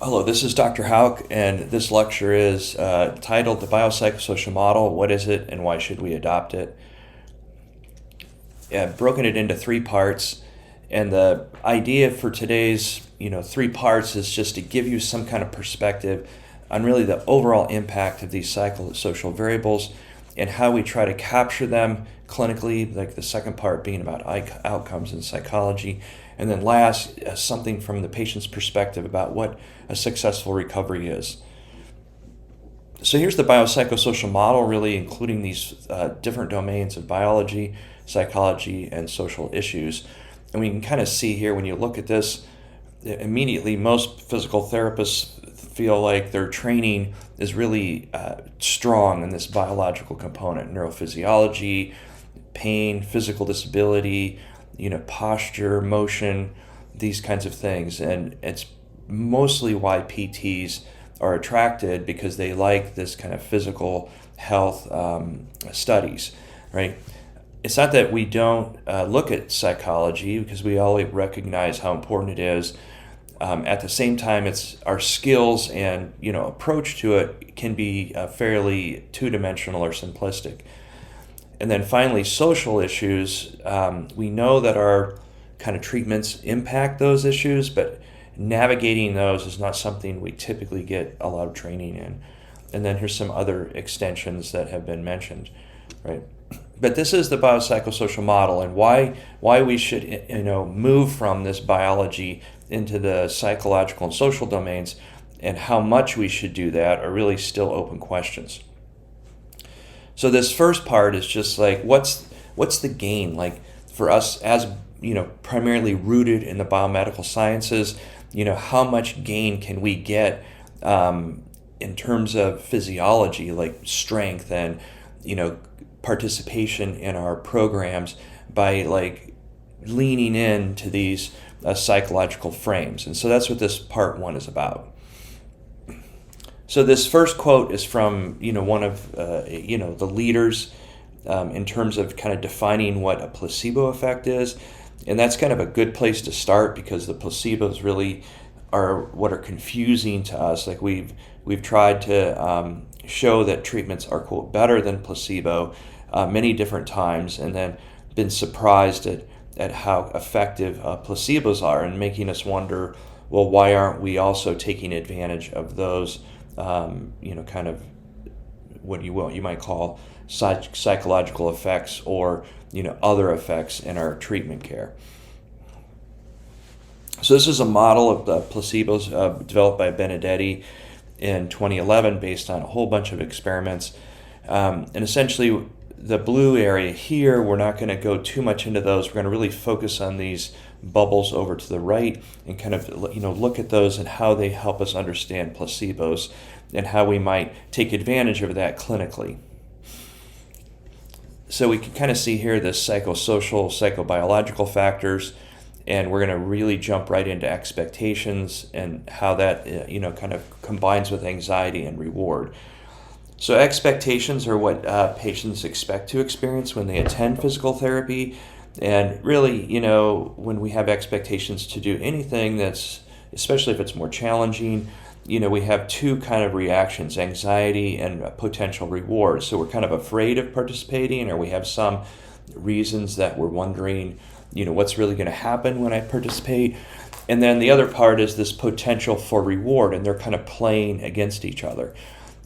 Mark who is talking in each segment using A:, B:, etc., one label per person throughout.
A: Hello, this is Dr. Hauk, and this lecture is titled The Biopsychosocial Model. What is it and why should we adopt it? I've broken it into three parts, and the idea for today's three parts is just to give you some kind of perspective on really the overall impact of these psychosocial variables and how we try to capture them clinically, like the second part being about outcomes in psychology. And then last, something from the patient's perspective about what a successful recovery is. So here's the biopsychosocial model, really including these different domains of biology, psychology, and social issues. And we can kind of see here when you look at this, immediately most physical therapists feel like their training is really strong in this biological component: neurophysiology, pain, physical disability, posture, motion, these kinds of things. And it's mostly why PTs are attracted, because they like this kind of physical health studies, right? It's not that we don't look at psychology, because we all recognize how important it is. At the same time, it's our skills and approach to it can be fairly two-dimensional or simplistic. And then finally, social issues. We know that our kind of treatments impact those issues, but navigating those is not something we typically get a lot of training in. And then here's some other extensions that have been mentioned, right? But this is the biopsychosocial model, and why we should move from this biology into the psychological and social domains, and how much we should do that are really still open questions. So this first part is just like, what's the gain? Like for us as primarily rooted in the biomedical sciences, how much gain can we get in terms of physiology, like strength and participation in our programs by like leaning into these psychological frames. And so that's what this part one is about. So this first quote is from one of the leaders in terms of kind of defining what a placebo effect is, and that's kind of a good place to start, because the placebos really are what are confusing to us. Like we've tried to show that treatments are, quote, better than placebo many different times, and then been surprised at how effective placebos are, and making us wonder, well, why aren't we also taking advantage of those kind of what you might call psychological effects, or other effects in our treatment care. So this is a model of the placebos developed by Benedetti in 2011 based on a whole bunch of experiments. And essentially, the blue area here, we're not going to go too much into those. We're going to really focus on these bubbles over to the right and kind of look at those and how they help us understand placebos and how we might take advantage of that clinically. So we can kind of see here the psychosocial, psychobiological factors, and we're going to really jump right into expectations and how that kind of combines with anxiety and reward. So expectations are what patients expect to experience when they attend physical therapy. And really, when we have expectations to do anything that's, especially if it's more challenging, we have two kind of reactions: anxiety and potential reward. So we're kind of afraid of participating, or we have some reasons that we're wondering, what's really going to happen when I participate. And then the other part is this potential for reward, and they're kind of playing against each other.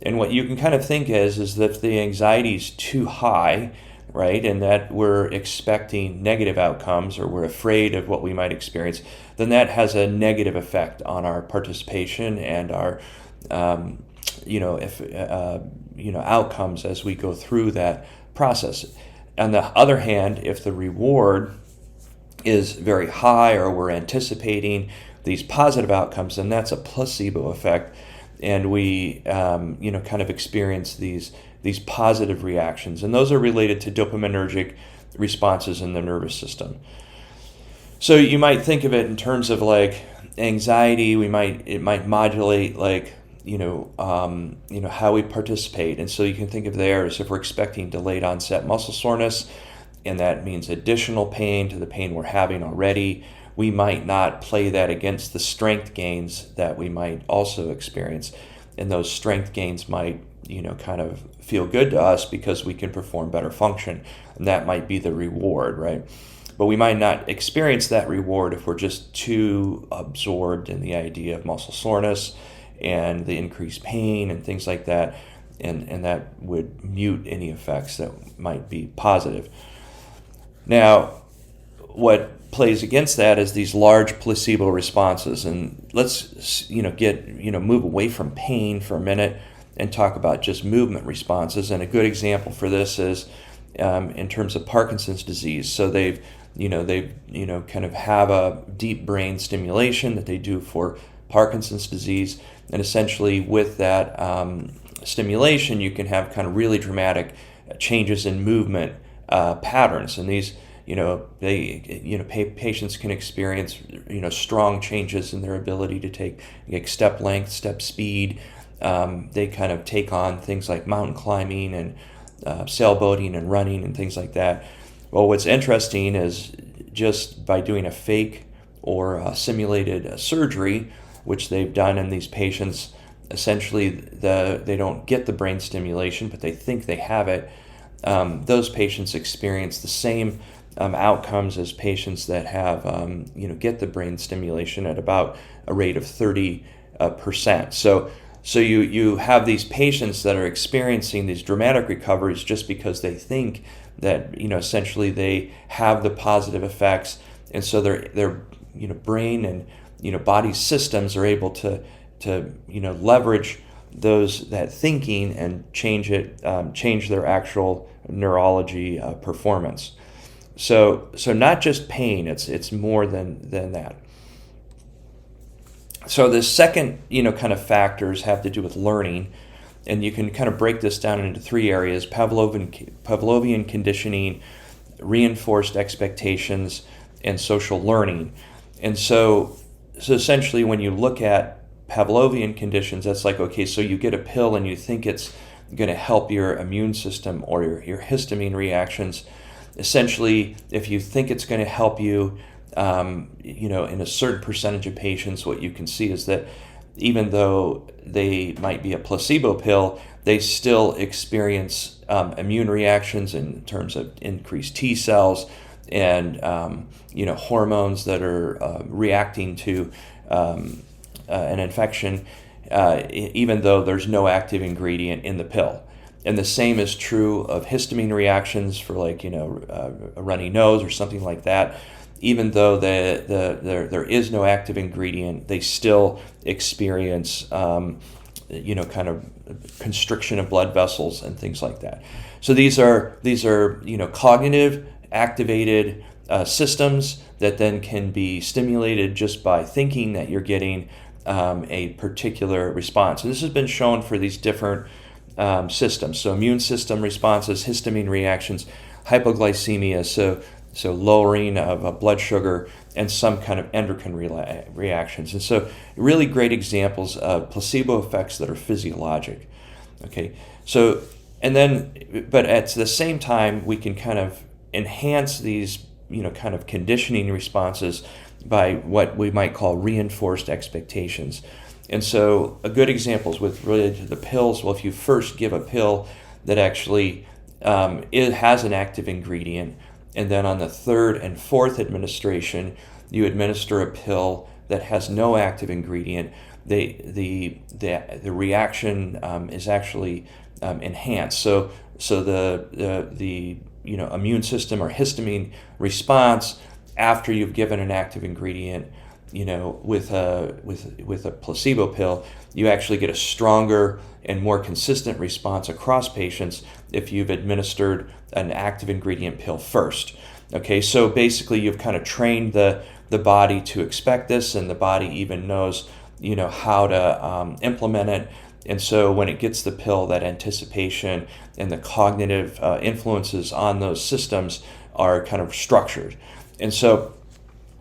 A: And what you can kind of think is that if the anxiety is too high, right, and that we're expecting negative outcomes, or we're afraid of what we might experience, then that has a negative effect on our participation and our, outcomes as we go through that process. On the other hand, if the reward is very high, or we're anticipating these positive outcomes, then that's a placebo effect, and we kind of experience these positive reactions, and those are related to dopaminergic responses in the nervous system. So you might think of it in terms of like anxiety. It might modulate like how we participate, and so you can think of there as if we're expecting delayed onset muscle soreness, and that means additional pain to the pain we're having already. we might not play that against the strength gains that we might also experience. And those strength gains might, kind of feel good to us because we can perform better function. And that might be the reward, right? But we might not experience that reward if we're just too absorbed in the idea of muscle soreness and the increased pain and things like that. And that would mute any effects that might be positive. Now, what plays against that is these large placebo responses. And let's move away from pain for a minute and talk about just movement responses. And a good example for this is in terms of Parkinson's disease. So they've kind of have a deep brain stimulation that they do for Parkinson's disease. And essentially with that stimulation, you can have kind of really dramatic changes in movement patterns. And these, patients can experience, strong changes in their ability to take step length, step speed. They kind of take on things like mountain climbing and sailboating and running and things like that. Well, what's interesting is just by doing a fake or simulated surgery, which they've done in these patients, essentially they don't get the brain stimulation, but they think they have it. Those patients experience the same outcomes as patients that have, get the brain stimulation at about a rate of 30%. So you have these patients that are experiencing these dramatic recoveries just because they think that, essentially they have the positive effects, and so their brain and body systems are able to leverage that thinking and change their actual neurology performance. So not just pain, it's more than that. So the second, kind of factors have to do with learning, and you can kind of break this down into three areas: Pavlovian conditioning, reinforced expectations, and social learning. And so essentially when you look at Pavlovian conditions, that's like, okay, so you get a pill and you think it's going to help your immune system or your histamine reactions. Essentially, if you think it's going to help you, in a certain percentage of patients, what you can see is that even though they might be a placebo pill, they still experience immune reactions in terms of increased T cells and hormones that are reacting to an infection, even though there's no active ingredient in the pill. And the same is true of histamine reactions for a runny nose or something like that. Even though there is no active ingredient, they still experience kind of constriction of blood vessels and things like that. So these are cognitive activated systems that then can be stimulated just by thinking that you're getting a particular response. And this has been shown for these different systems. So immune system responses, histamine reactions, hypoglycemia, so lowering of blood sugar, and some kind of endocrine reactions. And so really great examples of placebo effects that are physiologic. Okay, so but at the same time, we can kind of enhance these, kind of conditioning responses by what we might call reinforced expectations. And so a good example is related to the pills. Well, if you first give a pill that actually it has an active ingredient, and then on the third and fourth administration, you administer a pill that has no active ingredient, the reaction is actually enhanced. So the immune system or histamine response after you've given an active ingredient, with a placebo pill, you actually get a stronger and more consistent response across patients if you've administered an active ingredient pill first. Okay, so basically you've kind of trained the body to expect this, and the body even knows, how to implement it. And so when it gets the pill, that anticipation and the cognitive influences on those systems are kind of structured. And so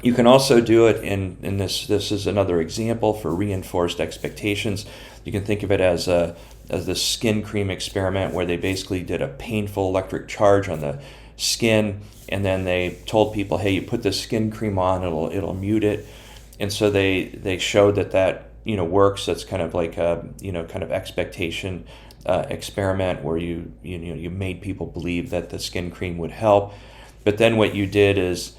A: you can also do it in this is another example for reinforced expectations. You can think of it as the skin cream experiment, where they basically did a painful electric charge on the skin, and then they told people, hey, you put this skin cream on, it'll mute it. And so they showed that works. That's kind of like a kind of expectation experiment where you made people believe that the skin cream would help. But then what you did is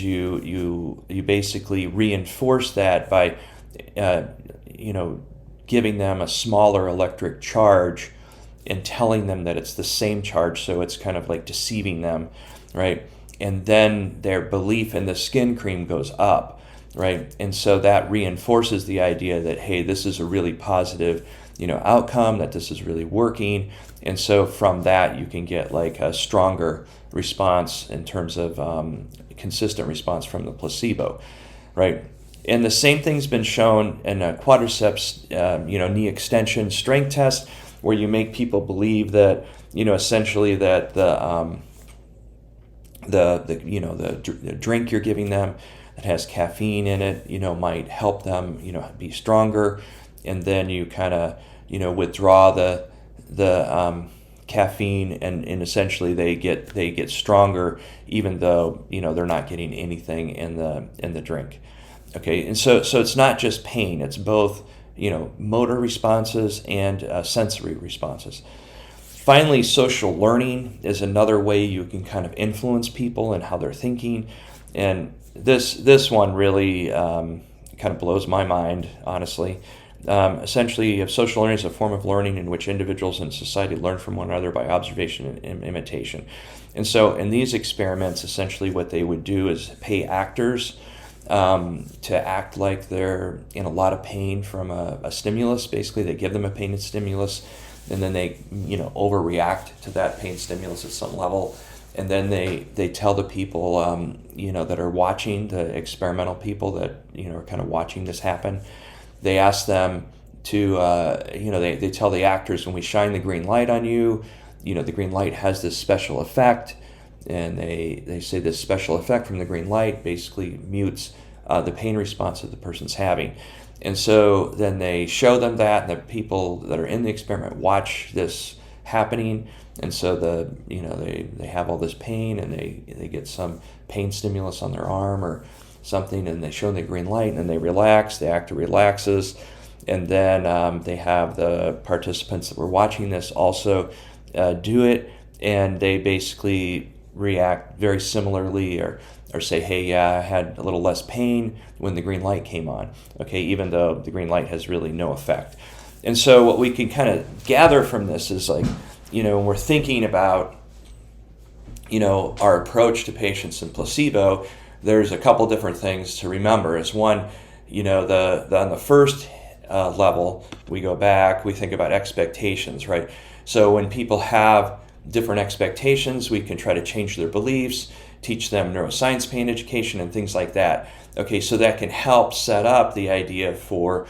A: you basically reinforced that by giving them a smaller electric charge and telling them that it's the same charge, so it's kind of like deceiving them, right? And then their belief in the skin cream goes up, right? And so that reinforces the idea that, hey, this is a really positive outcome, that this is really working. And so from that you can get like a stronger response in terms of consistent response from the placebo, right? And the same thing's been shown in a quadriceps knee extension strength test, where you make people believe that essentially that the drink you're giving them that has caffeine in it might help them be stronger, and then you kind of withdraw the caffeine, and essentially they get stronger even though they're not getting anything in the drink. Okay, and so it's not just pain; it's both motor responses and sensory responses. Finally, social learning is another way you can kind of influence people and how they're thinking, and this one really kind of blows my mind, honestly. Essentially, social learning is a form of learning in which individuals in society learn from one another by observation and imitation. And so in these experiments, essentially what they would do is pay actors to act like they're in a lot of pain from a stimulus. Basically, they give them a pain stimulus, and then they overreact to that pain stimulus at some level. And then they tell the people that are watching, the experimental people that are kind of watching this happen, they ask them to they tell the actors, when we shine the green light on you, the green light has this special effect, and they say this special effect from the green light basically mutes the pain response that the person's having. And so then they show them that, and the people that are in the experiment watch this happening, and so they have all this pain, and they get some pain stimulus on their arm or something, and they show them the green light, and then they relax, the actor relaxes, and then they have the participants that were watching this also do it, and they basically react very similarly, or say, hey, yeah, I had a little less pain when the green light came on, okay, even though the green light has really no effect. And so what we can kind of gather from this is, like, when we're thinking about our approach to patients and placebo, there's a couple different things to remember. Is one, on the first level, we go back, we think about expectations, right? So when people have different expectations, we can try to change their beliefs, teach them neuroscience pain education and things like that. Okay, so that can help set up the idea for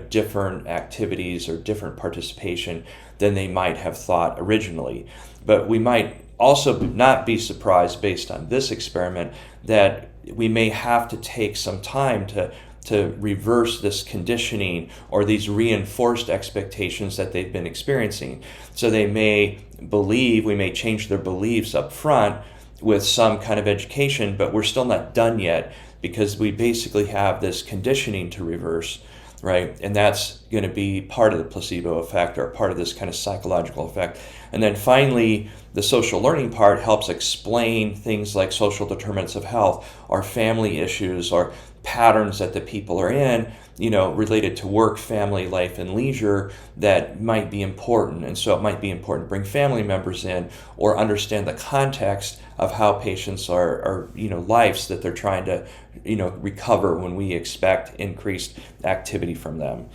A: different activities or different participation than they might have thought originally. But we might also not be surprised, based on this experiment, that we may have to take some time to reverse this conditioning or these reinforced expectations that they've been experiencing. So we may change their beliefs up front with some kind of education, but we're still not done yet, because we basically have this conditioning to reverse, right? And that's going to be part of the placebo effect, or part of this kind of psychological effect. And then finally, the social learning part helps explain things like social determinants of health, or family issues, or patterns that the people are in, related to work, family, life, and leisure, that might be important. And so it might be important to bring family members in, or understand the context of how patients are lives that they're trying to, recover when we expect increased activity from them.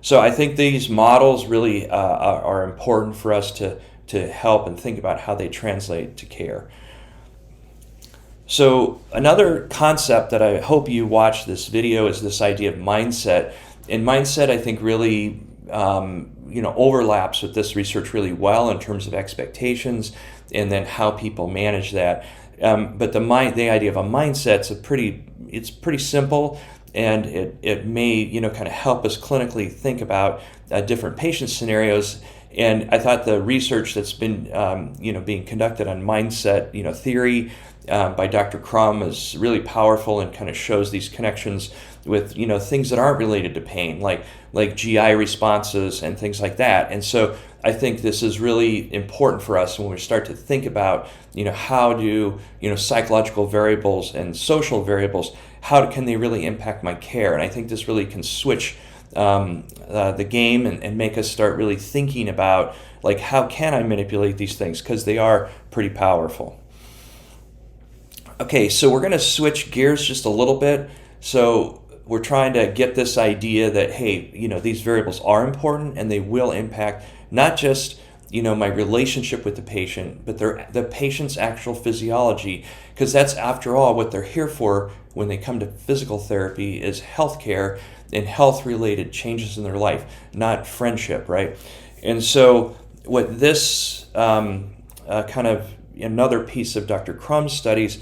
A: So I think these models really are important for us to help and think about how they translate to care. So another concept that I hope you watch this video is this idea of mindset. And mindset, I think, really overlaps with this research really well in terms of expectations and then how people manage that. But the idea of a mindset, it's pretty simple. and it may kind of help us clinically think about different patient scenarios. And I thought the research that's been being conducted on mindset theory by Dr. Crum is really powerful and kind of shows these connections with things that aren't related to pain, like GI responses and things like that. And so I think this is really important for us when we start to think about how do psychological variables and social variables, how can they really impact my care? And I think this really can switch the game and make us start really thinking about how can I manipulate these things, because they are pretty powerful. Okay, so we're going to switch gears just a little bit. So we're trying to get this idea that, hey, these variables are important and they will impact not just my relationship with the patient, but the patient's actual physiology, because that's, after all, what they're here for when they come to physical therapy, is healthcare and health-related changes in their life, not friendship, right? And so what this kind of another piece of Dr. Crum's studies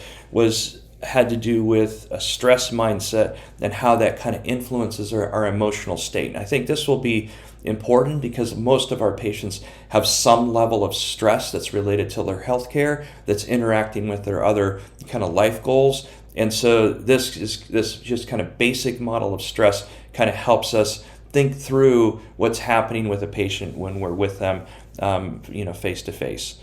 A: had to do with a stress mindset and how that kind of influences our emotional state. And I think this will be important because most of our patients have some level of stress that's related to their health care, that's interacting with their other kind of life goals. And so this just kind of basic model of stress kind of helps us think through what's happening with a patient when we're with them, face to face.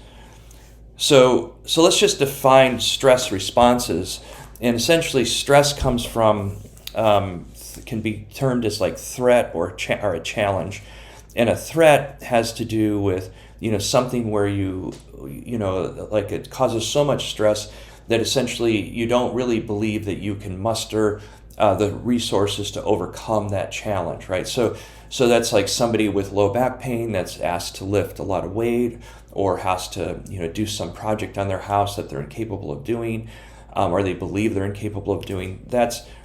A: So let's just define stress responses. And essentially, stress comes from can be termed as like threat or a challenge. And a threat has to do with something where it causes so much stress that essentially you don't really believe that you can muster the resources to overcome that challenge, right? So that's like somebody with low back pain that's asked to lift a lot of weight, or has to do some project on their house that they're incapable of doing, or they believe they're incapable of doing.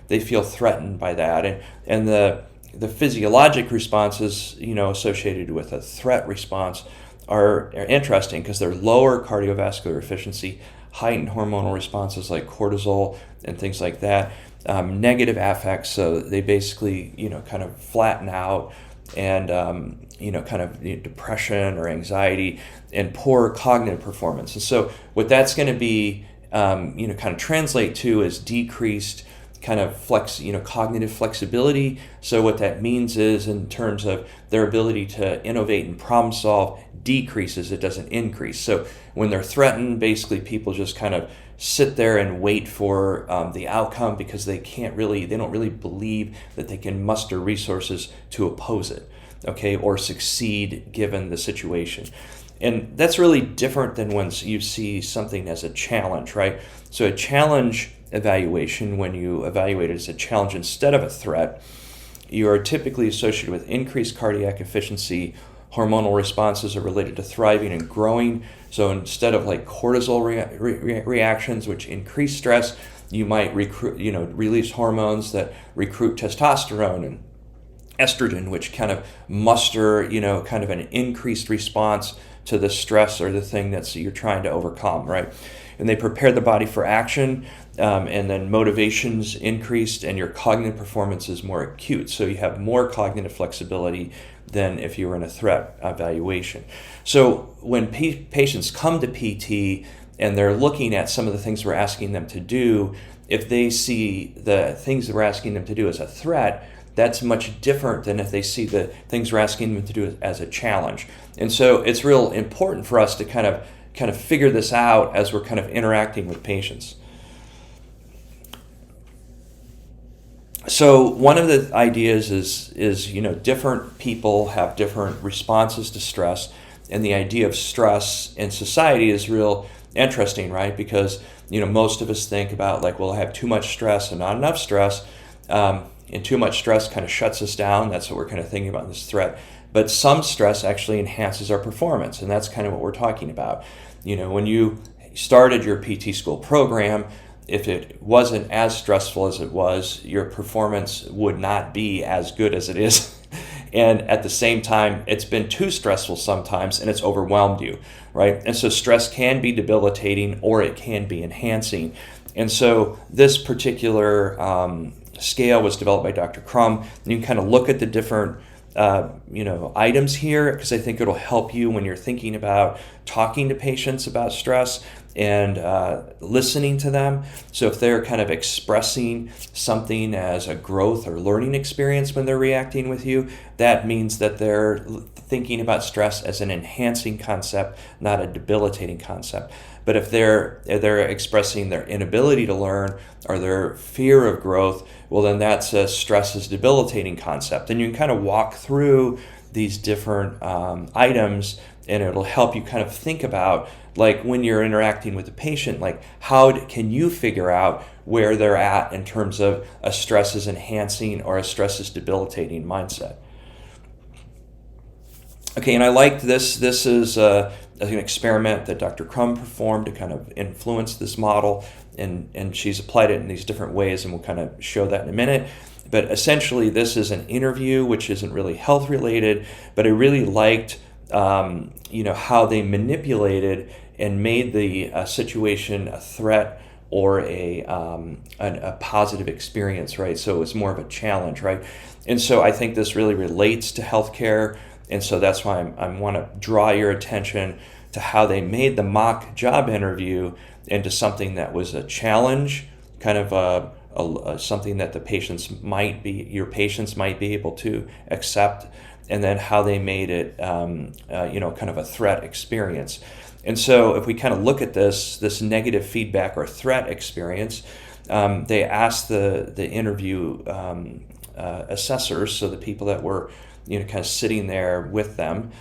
A: They feel threatened by that, and the physiologic responses associated with a threat response are interesting because they're lower cardiovascular efficiency, heightened hormonal responses like cortisol and things like that, negative affects, so they basically kind of flatten out, and kind of depression or anxiety, and poor cognitive performance. And so what that's going to be kind of translate to is decreased kind of cognitive flexibility. So what that means is, in terms of their ability to innovate and problem solve, decreases, it doesn't increase. So when they're threatened, basically people just kind of sit there and wait for the outcome, because they don't really believe that they can muster resources to oppose it, okay, or succeed given the situation. And that's really different than when you see something as a challenge, right? So a challenge evaluation, when you evaluate it as a challenge instead of a threat, you are typically associated with increased cardiac efficiency. Hormonal responses are related to thriving and growing. So instead of like cortisol reactions, which increase stress, you might release hormones that recruit testosterone and estrogen, which kind of muster, kind of an increased response to the stress or the thing that you're trying to overcome, right? And they prepare the body for action, and then motivation's increased, and your cognitive performance is more acute. So you have more cognitive flexibility than if you were in a threat evaluation. So when patients come to PT and they're looking at some of the things we're asking them to do, if they see the things that we're asking them to do as a threat, that's much different than if they see the things we're asking them to do as a challenge. And so it's real important for us to kind of figure this out as we're kind of interacting with patients. So one of the ideas is different people have different responses to stress, and the idea of stress in society is real interesting, right? Because most of us think about I have too much stress and not enough stress, and too much stress kind of shuts us down. That's what we're kind of thinking about in this threat. But some stress actually enhances our performance, and that's kind of what we're talking about. When you started your PT school program, if it wasn't as stressful as it was, your performance would not be as good as it is. And at the same time, it's been too stressful sometimes, and it's overwhelmed you, right? And so stress can be debilitating, or it can be enhancing. And so this particular scale was developed by Dr. Crum. And you can kind of look at the different items here, because I think it'll help you when you're thinking about talking to patients about stress and listening to them. So if they're kind of expressing something as a growth or learning experience when they're reacting with you, that means that they're thinking about stress as an enhancing concept, not a debilitating concept. But if they're expressing their inability to learn or their fear of growth, well, then that's a stress is debilitating concept. And you can kind of walk through these different items, and it'll help you kind of think about, like, when you're interacting with a patient, like, how can you figure out where they're at in terms of a stress is enhancing or a stress is debilitating mindset. Okay, and I liked this. This is an experiment that Dr. Crum performed to kind of influence this model, and she's applied it in these different ways, and we'll kind of show that in a minute. But essentially, this is an interview, which isn't really health related, but I really liked how they manipulated and made the situation a threat or a positive experience, right? So it was more of a challenge, right? And so I think this really relates to healthcare. And so that's why I want to draw your attention to how they made the mock job interview into something that was a challenge, kind of something that your patients might be able to accept, and then how they made it, kind of a threat experience. And so if we kind of look at this negative feedback or threat experience, they asked the interview assessors, so the people that were kind of sitting there with them,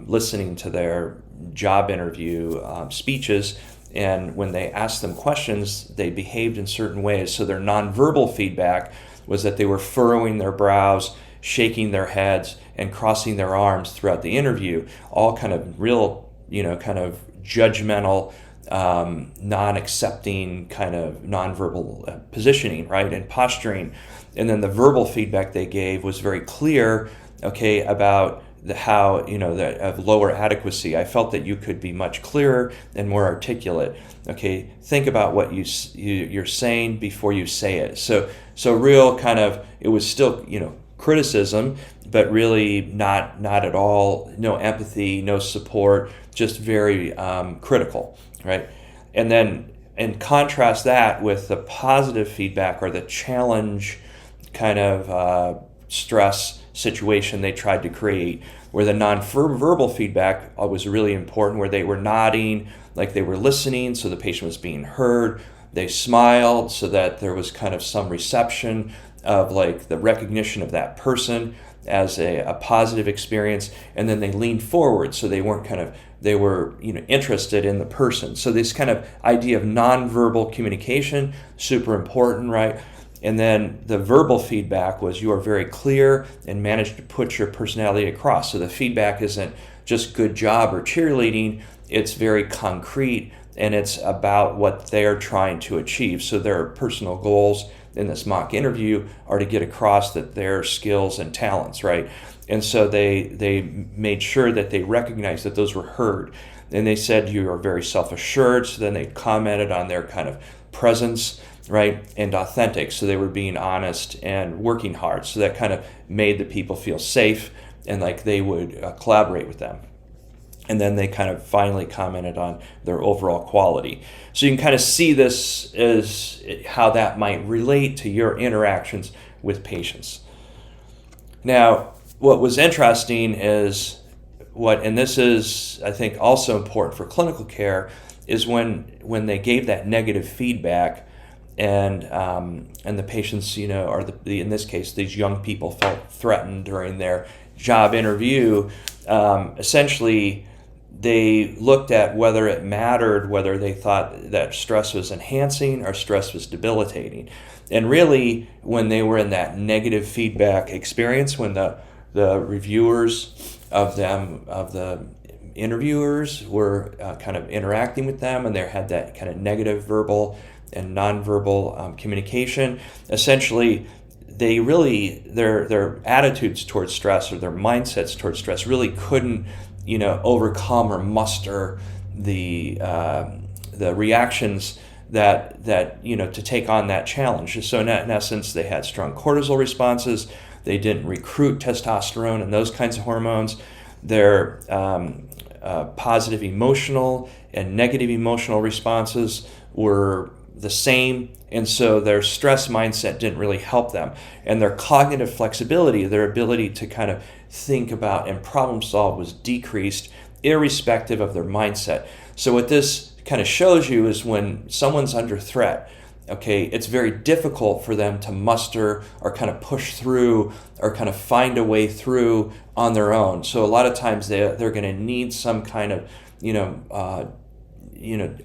A: listening to their job interview speeches. And when they asked them questions, they behaved in certain ways. So their nonverbal feedback was that they were furrowing their brows, shaking their heads, and crossing their arms throughout the interview, all kind of real, kind of judgmental, non-accepting kind of nonverbal positioning, right, and posturing. And then the verbal feedback they gave was very clear, okay, about how, of lower adequacy. I felt that you could be much clearer and more articulate. Okay, think about what you're saying before you say it. So real kind of, it was still, criticism, but really not at all, no empathy, no support, just very critical, right? And then, and contrast that with the positive feedback or the challenge kind of stress situation they tried to create, where the non-verbal feedback was really important, where they were nodding like they were listening, so the patient was being heard. They smiled so that there was kind of some reception of like the recognition of that person as a positive experience, and then they leaned forward, so they were interested in the person. So this kind of idea of non-verbal communication, super important, right? And then the verbal feedback was, you are very clear and managed to put your personality across. So the feedback isn't just good job or cheerleading, it's very concrete, and it's about what they're trying to achieve. So their personal goals in this mock interview are to get across that their skills and talents, right? And so they made sure that they recognized that those were heard. And they said, you are very self-assured, so then they commented on their kind of presence, right, and authentic. So they were being honest and working hard. So that kind of made the people feel safe and like they would collaborate with them. And then they kind of finally commented on their overall quality. So you can kind of see this as how that might relate to your interactions with patients. Now, what was interesting is and this is, I think, also important for clinical care, is when they gave that negative feedback, and the patients, or in this case, these young people felt threatened during their job interview. Essentially, they looked at whether it mattered, whether they thought that stress was enhancing or stress was debilitating. And really, when they were in that negative feedback experience, when the reviewers of the interviewers were kind of interacting with them, and they had that kind of negative verbal and nonverbal communication, essentially they really, their attitudes towards stress or their mindsets towards stress really couldn't overcome or muster the reactions that to take on that challenge. So in essence, they had strong cortisol responses. They didn't recruit testosterone and those kinds of hormones. Their positive emotional and negative emotional responses were the same, and so their stress mindset didn't really help them. And their cognitive flexibility, their ability to kind of think about and problem solve, was decreased irrespective of their mindset. So what this kind of shows you is when someone's under threat, okay, it's very difficult for them to muster or kind of push through or kind of find a way through on their own. So a lot of times they're going to need some kind of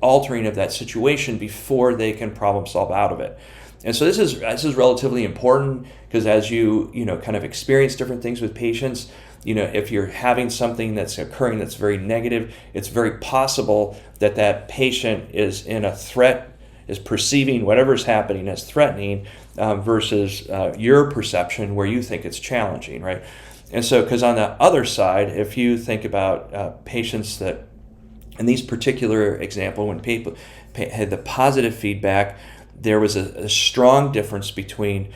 A: altering of that situation before they can problem solve out of it. And so this is relatively important, because as you kind of experience different things with patients, if you're having something that's occurring that's very negative, it's very possible that patient is in a threat, is perceiving whatever's happening as threatening versus your perception where you think it's challenging, right? And so, because on the other side, if you think about patients that, in these particular example, when people had the positive feedback, there was a strong difference between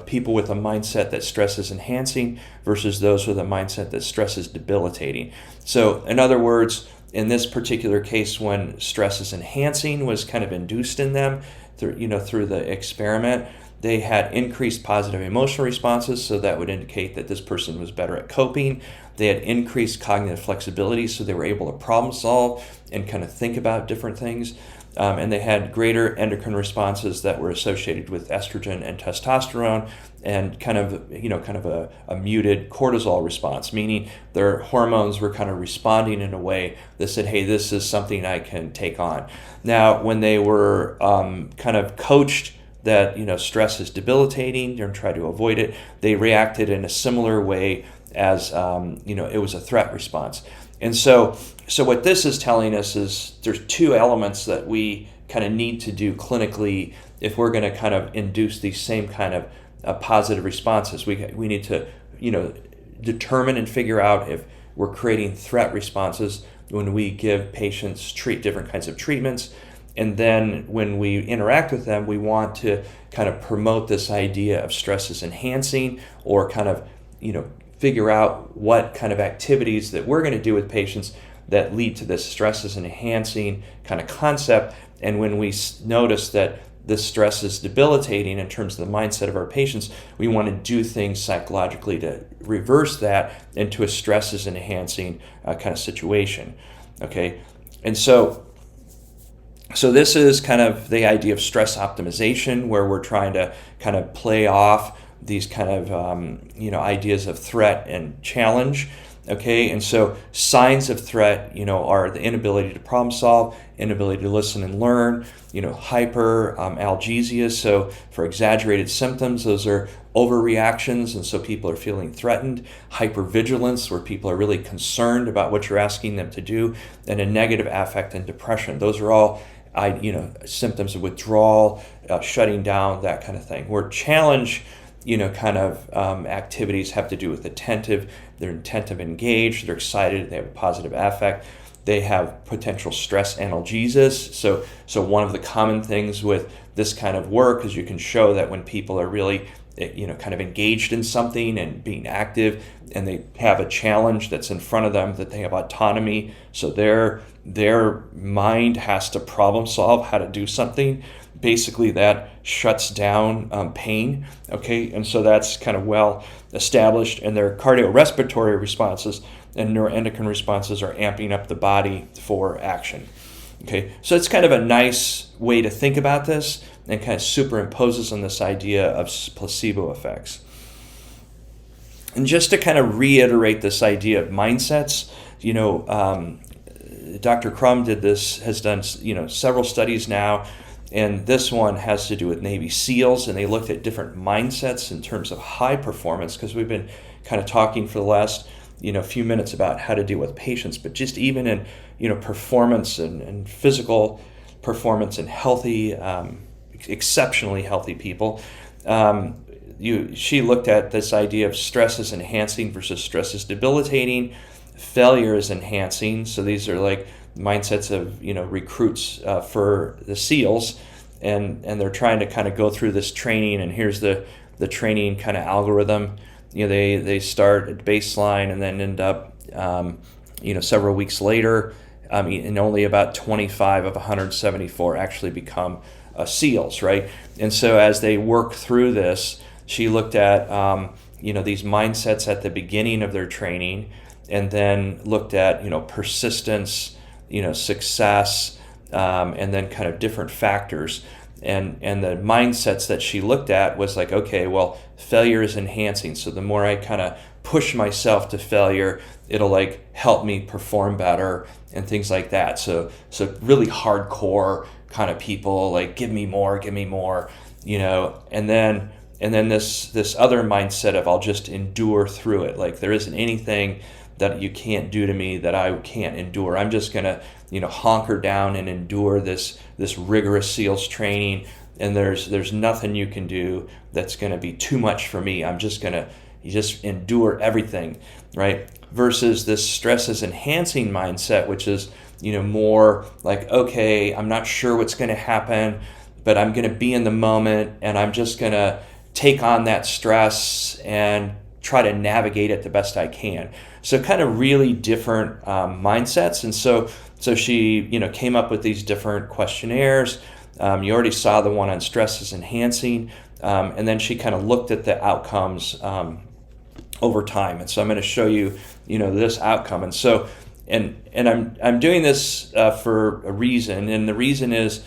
A: people with a mindset that stress is enhancing versus those with a mindset that stress is debilitating. So in other words, in this particular case, when stress is enhancing was kind of induced in them through the experiment, they had increased positive emotional responses, so that would indicate that this person was better at coping. They had increased cognitive flexibility, so they were able to problem solve and kind of think about different things. And they had greater endocrine responses that were associated with estrogen and testosterone, and kind of a muted cortisol response, meaning their hormones were kind of responding in a way that said, hey, this is something I can take on. Now, when they were kind of coached that stress is debilitating, they're trying to avoid it, they reacted in a similar way as it was a threat response. And so what this is telling us is there's two elements that we kind of need to do clinically if we're going to kind of induce these same kind of positive responses. We need to determine and figure out if we're creating threat responses when we give patients different kinds of treatments. And then when we interact with them, we want to kind of promote this idea of stress is enhancing, or kind of figure out what kind of activities that we're going to do with patients that lead to this stress is enhancing kind of concept. And when we notice that this stress is debilitating in terms of the mindset of our patients, we want to do things psychologically to reverse that into a stress is enhancing kind of situation. Okay, and so this is kind of the idea of stress optimization, where we're trying to kind of play off these kind of ideas of threat and challenge. Okay, and so signs of threat, are the inability to problem solve, inability to listen and learn, hyperalgesia. So for exaggerated symptoms, those are overreactions, and so people are feeling threatened. Hypervigilance, where people are really concerned about what you're asking them to do, and a negative affect and depression. Those are all symptoms of withdrawal, shutting down, that kind of thing. Where challenge activities have to do with attentive. They're attentive, engaged, they're excited, they have a positive affect, they have potential stress analgesis. So one of the common things with this kind of work is you can show that when people are really kind of engaged in something and being active, and they have a challenge that's in front of them, that they have autonomy, so their mind has to problem solve how to do something. Basically, that shuts down pain, okay? And so that's kind of well established, and their cardiorespiratory responses and neuroendocrine responses are amping up the body for action, okay? So it's kind of a nice way to think about this, and kind of superimposes on this idea of placebo effects. And just to kind of reiterate this idea of mindsets, Dr. Crum has done several studies now, and this one has to do with Navy SEALs, and they looked at different mindsets in terms of high performance, because we've been kind of talking for the last few minutes about how to deal with patients, but just even in performance and physical performance and healthy, exceptionally healthy people. She looked at this idea of stress is enhancing versus stress is debilitating. Failure is enhancing. So these are like mindsets of recruits for the SEALs, and they're trying to kind of go through this training. And here's the training kind of algorithm. They start at baseline and then end up several weeks later, and only about 25 of 174 actually become SEALs, right? And so as they work through this, she looked at these mindsets at the beginning of their training, and then looked at persistence, success, and then kind of different factors. And the mindsets that she looked at was like, okay, well, failure is enhancing. So the more I kind of push myself to failure, it'll like help me perform better and things like that. So really hardcore kind of people, like give me more, and then this other mindset of I'll just endure through it. Like there isn't anything that you can't do to me that I can't endure. I'm just gonna hunker down and endure this rigorous SEALs training, and there's nothing you can do that's gonna be too much for me. I'm just gonna endure everything, right? Versus this stress is enhancing mindset, which is more like, okay, I'm not sure what's gonna happen, but I'm gonna be in the moment, and I'm just gonna take on that stress and try to navigate it the best I can. So kind of really different mindsets. And so she came up with these different questionnaires. You already saw the one on stress is enhancing, and then she kind of looked at the outcomes over time. And so I'm going to show you this outcome. And so and I'm doing this for a reason, and the reason is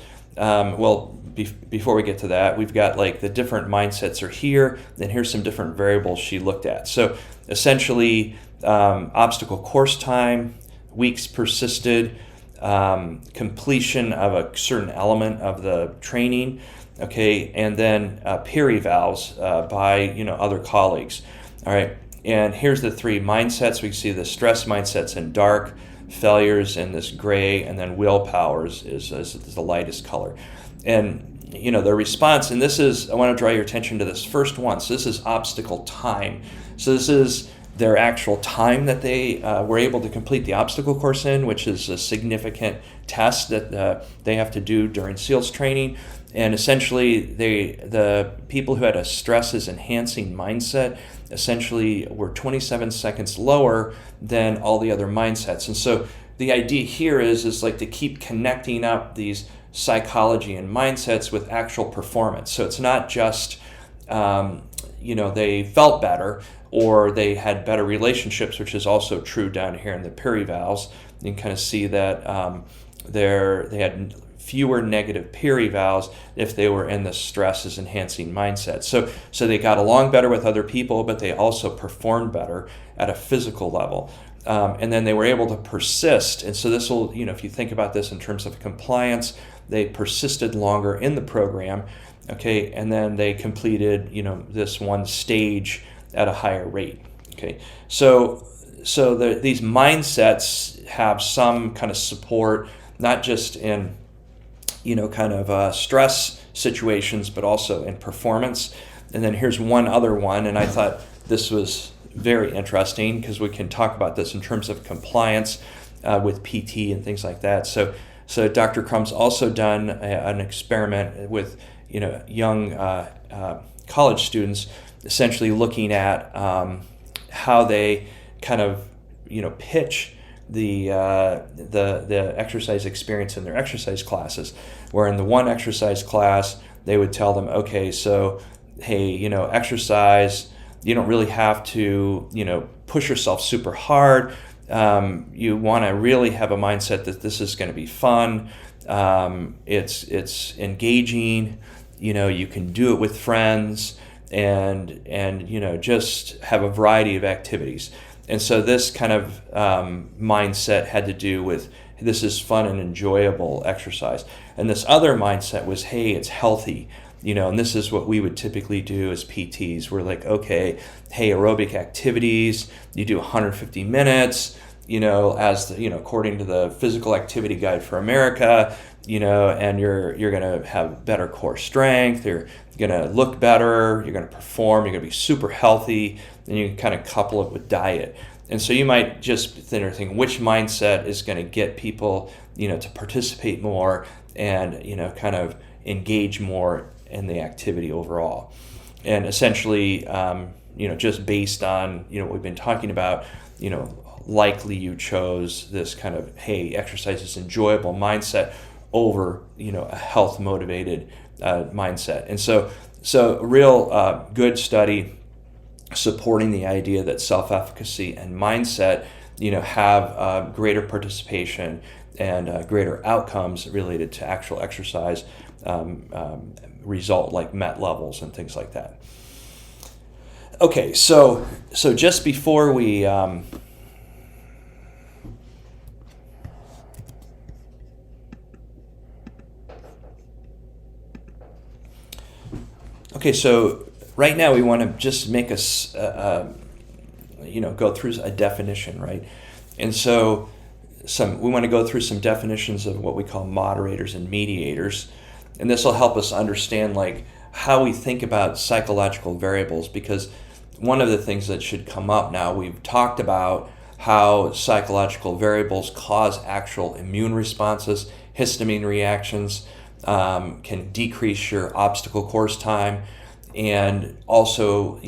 A: before we get to that, we've got like the different mindsets are here, and here's some different variables she looked at. So essentially, obstacle course time, weeks persisted, completion of a certain element of the training, okay, and then peer evals by other colleagues. All right, and here's the three mindsets. We can see the stress mindsets in dark, failures in this gray, and then willpower is the lightest color. And their response, and I want to draw your attention to this first one. So this is obstacle time. So this is their actual time that they were able to complete the obstacle course in, which is a significant test that they have to do during SEALs training. And essentially, the people who had a stress is enhancing mindset essentially were 27 seconds lower than all the other mindsets. And so the idea here is like to keep connecting up these psychology and mindsets with actual performance. So it's not just they felt better or they had better relationships, which is also true down here in the peer evals. You can kind of see that they had fewer negative peer evals if they were in the stress is enhancing mindset. So they got along better with other people, but they also performed better at a physical level. And then they were able to persist. And so this will, if you think about this in terms of compliance, they persisted longer in the program, okay, and then they completed, this one stage at a higher rate, okay. So these mindsets have some kind of support, not just in, stress situations, but also in performance. And then here's one other one, and I thought this was very interesting because we can talk about this in terms of compliance with PT and things like that. So Dr. Crumb's also done an experiment with young college students, essentially looking at how they kind of pitch the exercise experience in their exercise classes. Where in the one exercise class they would tell them, okay, so hey, exercise. You don't really have to, push yourself super hard. You want to really have a mindset that this is going to be fun. It's engaging. You can do it with friends, and just have a variety of activities. And so this kind of mindset had to do with this is fun and enjoyable exercise. And this other mindset was, hey, it's healthy. And this is what we would typically do as PTs. We're like, okay, hey, aerobic activities, you do 150 minutes, according to the Physical Activity Guide for America, and you're going to have better core strength, you're going to look better, you're going to perform, you're going to be super healthy, then you can kind of couple it with diet. And so you might just think which mindset is going to get people, to participate more and, kind of engage more in the activity overall. And essentially, just based on, what we've been talking about, likely you chose this kind of, hey, exercise is enjoyable mindset over, a health motivated mindset. And so a real good study supporting the idea that self-efficacy and mindset, have greater participation and greater outcomes related to actual exercise result, like MET levels and things like that. Okay, so just before we so right now we want to just make us, go through a definition, right? And so we want to go through some definitions of what we call moderators and mediators. And this will help us understand like how we think about psychological variables, because one of the things that should come up now, we've talked about how psychological variables cause actual immune responses, histamine reactions, can decrease your obstacle course time, and also,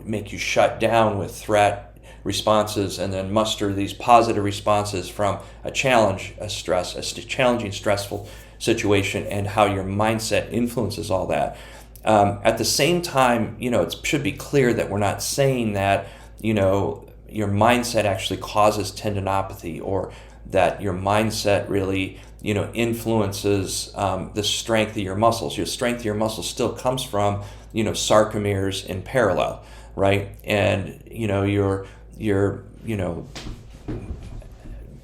A: make you shut down with threat responses, and then muster these positive responses from a challenge, a challenging, stressful situation, and how your mindset influences all that. At the same time, it should be clear that we're not saying that, your mindset actually causes tendinopathy, or that your mindset really, influences the strength of your muscles. Your strength of your muscles still comes from, sarcomeres in parallel, right? And, your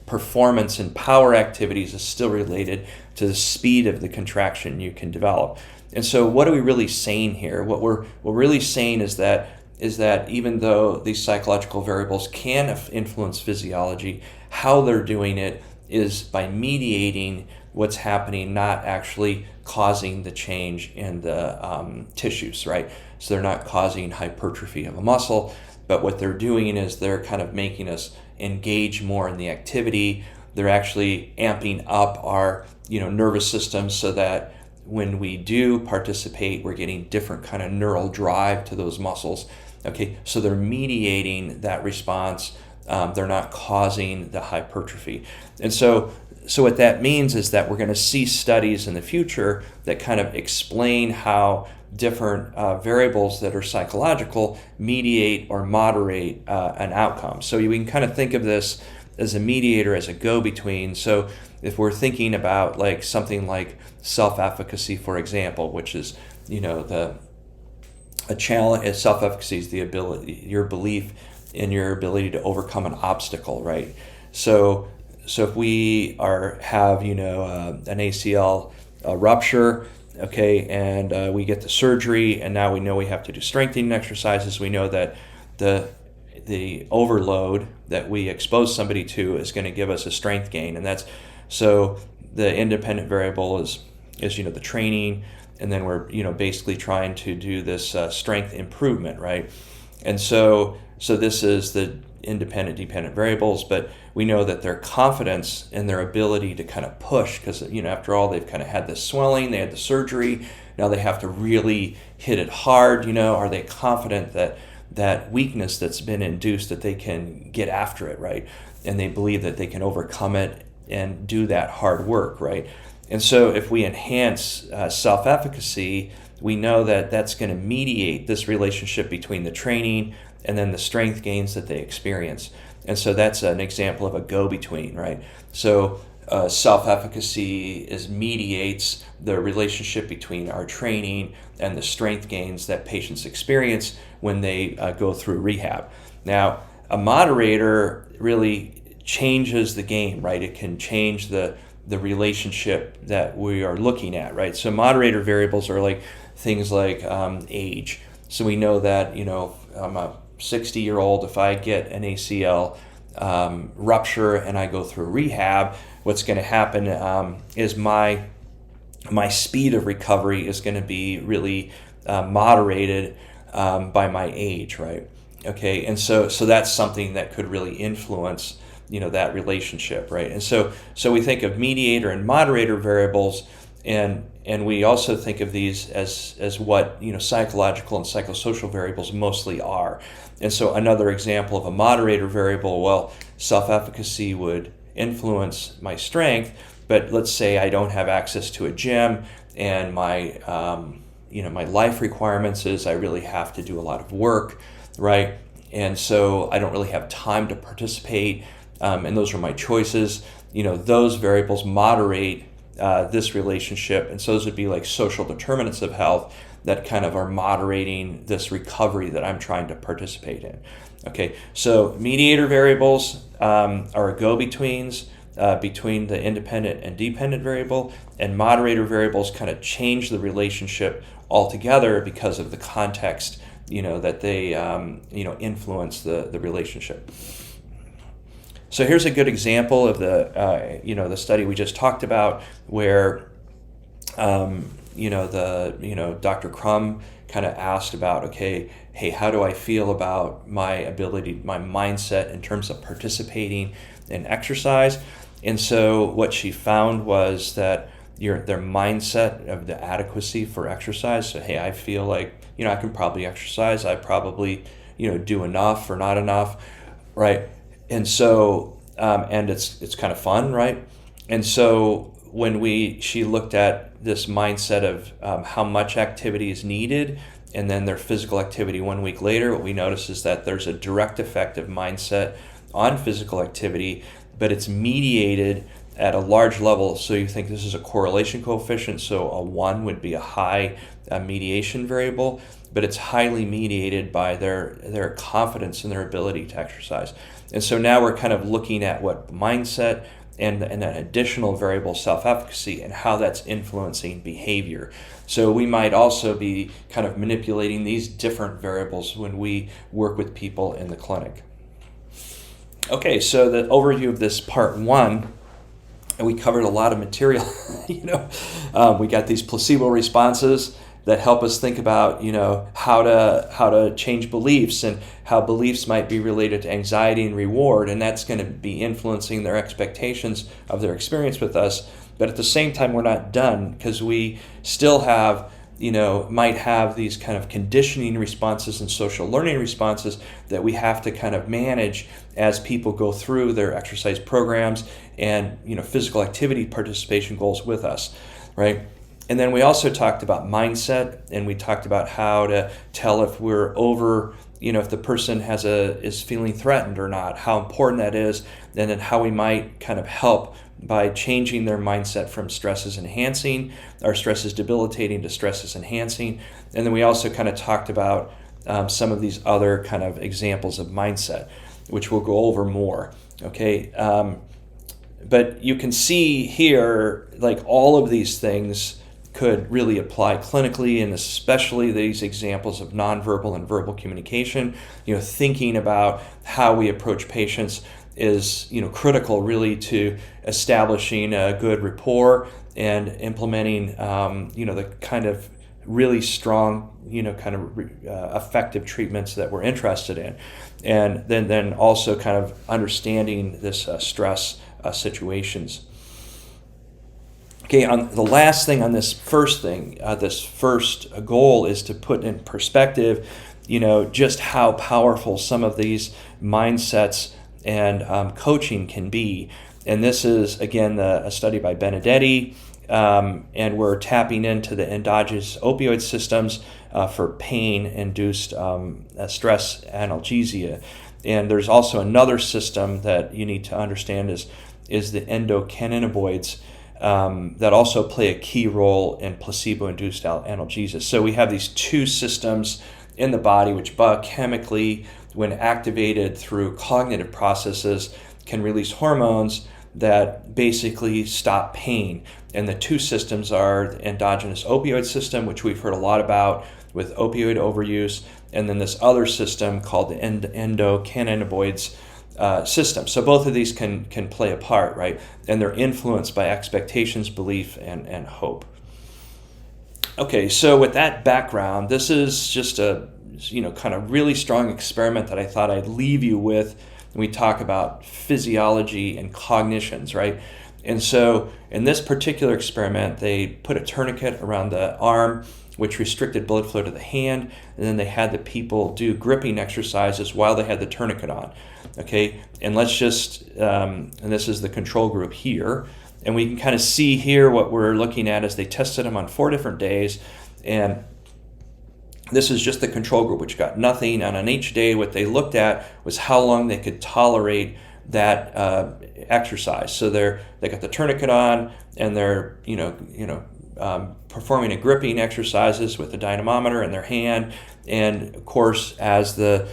A: performance and power activities is still related to the speed of the contraction you can develop. And so what are we really saying here? What we're really saying is that even though these psychological variables can influence physiology, how they're doing it is by mediating what's happening, not actually causing the change in the tissues, right? So they're not causing hypertrophy of a muscle, but what they're doing is they're kind of making us engage more in the activity. They're actually amping up our, nervous system, so that when we do participate, we're getting different kind of neural drive to those muscles. Okay, so they're mediating that response. They're not causing the hypertrophy. And so what that means is that we're going to see studies in the future that kind of explain how different variables that are psychological mediate or moderate an outcome. So we can kind of think of this as a mediator, as a go-between. So if we're thinking about like something like self-efficacy, for example, which is, a challenge. Self-efficacy is the ability, your belief in your ability to overcome an obstacle, right? So if we have an ACL rupture, okay, and we get the surgery, and now we know we have to do strengthening exercises. We know that the overload that we expose somebody to is going to give us a strength gain, and that's so the independent variable is the training, and then we're basically trying to do this strength improvement, right? And so this is the independent dependent variables, but we know that their confidence and their ability to kind of push, because after all, they've kind of had this swelling, they had the surgery, now they have to really hit it hard. Are they confident that weakness that's been induced, that they can get after it, right? And they believe that they can overcome it and do that hard work, right? And so if we enhance self-efficacy, we know that that's going to mediate this relationship between the training and then the strength gains that they experience. And so that's an example of a go-between, right? So self-efficacy mediates the relationship between our training and the strength gains that patients experience when they go through rehab. Now, a moderator really changes the game, right? It can change the relationship that we are looking at, right? So moderator variables are like things like age. So we know that, I'm a 60-year-old, if I get an ACL rupture and I go through rehab, what's going to happen is my speed of recovery is going to be really moderated by my age, right? Okay, and so that's something that could really influence, that relationship, right? And so we think of mediator and moderator variables, and we also think of these as what psychological and psychosocial variables mostly are. And so another example of a moderator variable, well, self-efficacy would influence my strength, but let's say I don't have access to a gym, and my my life requirements is I really have to do a lot of work, right? And so I don't really have time to participate, and those are my choices. Those variables moderate this relationship, and so those would be like social determinants of health that kind of are moderating this recovery that I'm trying to participate in. Okay, so mediator variables are go-betweens between the independent and dependent variable, and moderator variables kind of change the relationship altogether because of the context, that they influence the relationship. So here's a good example of the study we just talked about, where Dr. Crum kind of asked about, okay, hey, how do I feel about my ability, my mindset in terms of participating in exercise? And so what she found was that their mindset of the adequacy for exercise. So, hey, I feel like, I can probably exercise. I probably, do enough or not enough, right? And so, and it's kind of fun, right? And so when she looked at this mindset of how much activity is needed, and then their physical activity 1 week later, what we notice is that there's a direct effect of mindset on physical activity, but it's mediated at a large level. So you think this is a correlation coefficient, so a 1 would be a high mediation variable, but it's highly mediated by their confidence in their ability to exercise. And so now we're kind of looking at what mindset and an additional variable, self-efficacy, and how that's influencing behavior. So we might also be kind of manipulating these different variables when we work with people in the clinic. Okay, so the overview of this part 1, and we covered a lot of material. We got these placebo responses that help us think about, how to change beliefs, and how beliefs might be related to anxiety and reward, and that's going to be influencing their expectations of their experience with us. But at the same time, we're not done, because we still have, might have these kind of conditioning responses and social learning responses that we have to kind of manage as people go through their exercise programs and, physical activity participation goals with us, right? And then we also talked about mindset, and we talked about how to tell if we're over, if the person is feeling threatened or not, how important that is, and then how we might kind of help by changing their mindset from stress is enhancing, or stress is debilitating, to stress is enhancing. And then we also kind of talked about some of these other kind of examples of mindset, which we'll go over more, okay? But you can see here, like, all of these things could really apply clinically, and especially these examples of nonverbal and verbal communication. Thinking about how we approach patients is, critical really to establishing a good rapport and implementing, the kind of really strong, effective treatments that we're interested in. And then also kind of understanding this stress situations. Okay, on the last thing on this first thing, this first goal is to put in perspective, just how powerful some of these mindsets and coaching can be. And this is, again, a study by Benedetti, and we're tapping into the endogenous opioid systems for pain-induced stress analgesia. And there's also another system that you need to understand is the endocannabinoids, that also play a key role in placebo-induced analgesia. So we have these two systems in the body which biochemically, when activated through cognitive processes, can release hormones that basically stop pain. And the two systems are the endogenous opioid system, which we've heard a lot about with opioid overuse, and then this other system called the endocannabinoids system. So both of these can play a part, right? And they're influenced by expectations, belief, and hope. Okay, so with that background, this is just a kind of really strong experiment that I thought I'd leave you with when we talk about physiology and cognitions, right? And so in this particular experiment, they put a tourniquet around the arm, which restricted blood flow to the hand, and then they had the people do gripping exercises while they had the tourniquet on. Okay, and let's just, and this is the control group here, and we can kind of see here what we're looking at is they tested them on 4 different days, and this is just the control group, which got nothing. And on each day, what they looked at was how long they could tolerate that exercise. So they got the tourniquet on, and they're performing a gripping exercises with the dynamometer in their hand. And of course, as the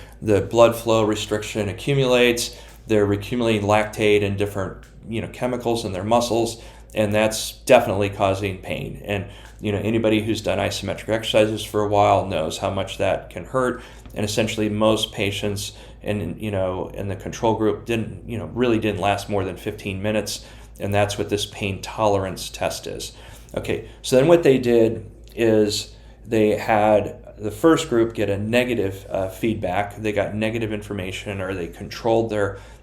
A: blood flow restriction accumulates, they're accumulating lactate and different chemicals in their muscles, and that's definitely causing pain. And anybody who's done isometric exercises for a while knows how much that can hurt. And essentially, most patients in the control group really didn't last more than 15 minutes, and that's what this pain tolerance test is. Okay, so then what they did is they had the first group get a negative feedback. They got negative information, or they controlled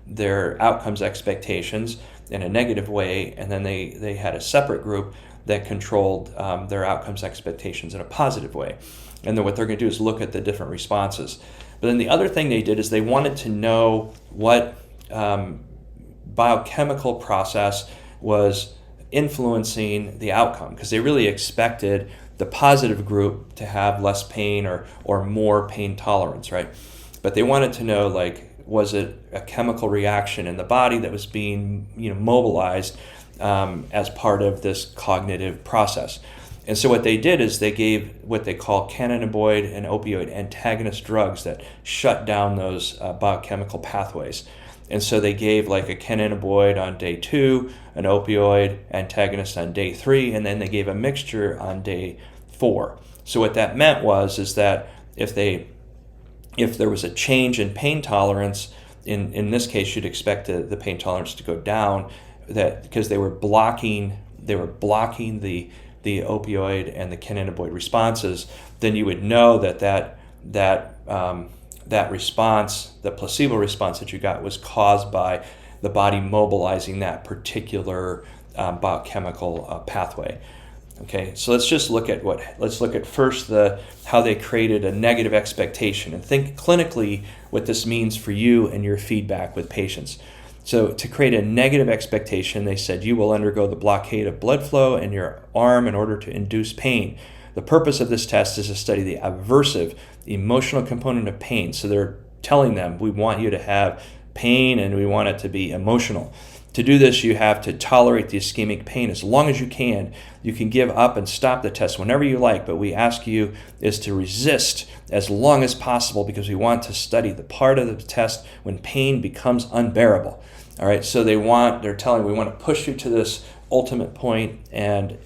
A: their outcomes expectations in a negative way, and then they had a separate group that controlled their outcomes expectations in a positive way. And then what they're going to do is look at the different responses. But then the other thing they did is they wanted to know what biochemical process was influencing the outcome, because they really expected the positive group to have less pain or more pain tolerance, right? But they wanted to know, was it a chemical reaction in the body that was being mobilized as part of this cognitive process. And so what they did is they gave what they call cannabinoid and opioid antagonist drugs that shut down those biochemical pathways. And so they gave a cannabinoid on day 2, an opioid antagonist on day 3, and then they gave a mixture on day 4. So what that meant is that if there was a change in pain tolerance, in this case you'd expect the pain tolerance to go down, that because they were blocking the opioid and the cannabinoid responses, then you would know that response, the placebo response that you got, was caused by the body mobilizing that particular biochemical pathway. Okay, so let's just look at first how they created a negative expectation, and think clinically what this means for you and your feedback with patients. So to create a negative expectation, they said you will undergo the blockade of blood flow in your arm in order to induce pain. The purpose of this test is to study the aversive emotional component of pain. So they're telling them, we want you to have pain and we want it to be emotional. To do this, you have to tolerate the ischemic pain as long as you can. You can give up and stop the test whenever you like, but we ask you is to resist as long as possible, because we want to study the part of the test when pain becomes unbearable. All right, so they're telling we want to push you to this ultimate point, and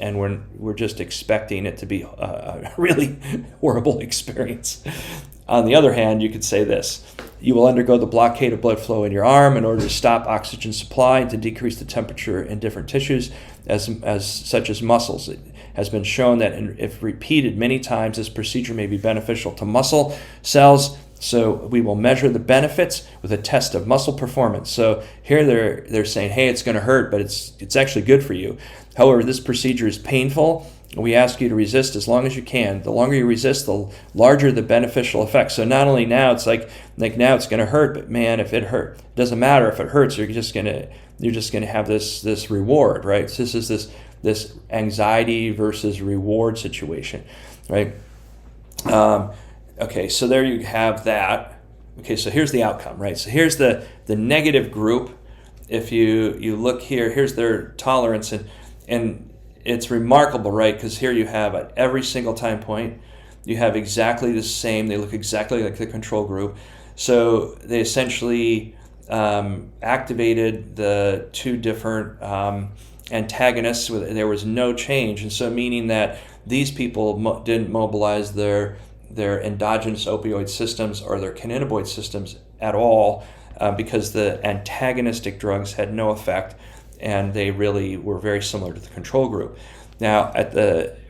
A: we're just expecting it to be a really horrible experience. On the other hand, you could say this: you will undergo the blockade of blood flow in your arm in order to stop oxygen supply and to decrease the temperature in different tissues, such as muscles. It has been shown that if repeated many times, this procedure may be beneficial to muscle cells. So we will measure the benefits with a test of muscle performance. So here they're saying, hey, it's going to hurt, but it's actually good for you. However, this procedure is painful. We ask you to resist as long as you can. The longer you resist, the larger the beneficial effect. So not only now it's like now it's going to hurt, but man, if it hurt, it doesn't matter if it hurts. You're just going to have this reward, right? So this is this anxiety versus reward situation, right? Okay, so there you have that. Okay, so here's the outcome, right? So here's the negative group. If you look here, here's their tolerance, and it's remarkable, right? Because here you have at every single time point, you have exactly the same. They look exactly like the control group. So they essentially activated the 2 different antagonists. There was no change, and so meaning that these people didn't mobilize their endogenous opioid systems or their cannabinoid systems at all, because the antagonistic drugs had no effect, and they really were very similar to the control group. Now,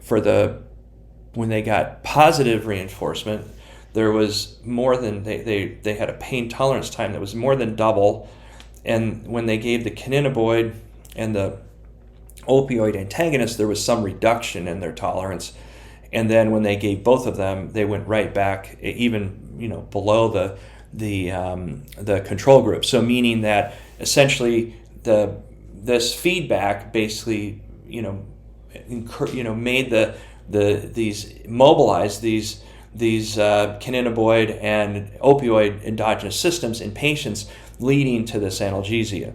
A: for the when they got positive reinforcement, there was more than, they had a pain tolerance time that was more than double. And when they gave the cannabinoid and the opioid antagonist, there was some reduction in their tolerance. And then when they gave both of them, they went right back, even below the control group. So meaning that essentially this feedback basically made mobilized these cannabinoid and opioid endogenous systems in patients, leading to this analgesia.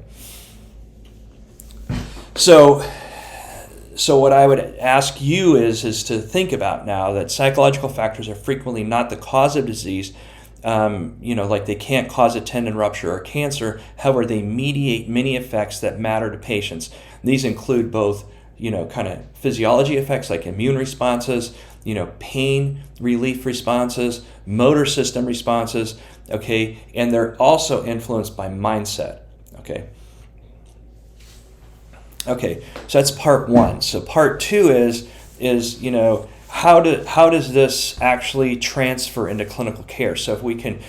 A: So what I would ask you is to think about now that psychological factors are frequently not the cause of disease. Like they can't cause a tendon rupture or cancer. However, they mediate many effects that matter to patients. These include both, kind of physiology effects like immune responses, pain relief responses, motor system responses, okay? And they're also influenced by mindset, okay? Okay, so that's part one. So part two is how does this actually transfer into clinical care? So if we can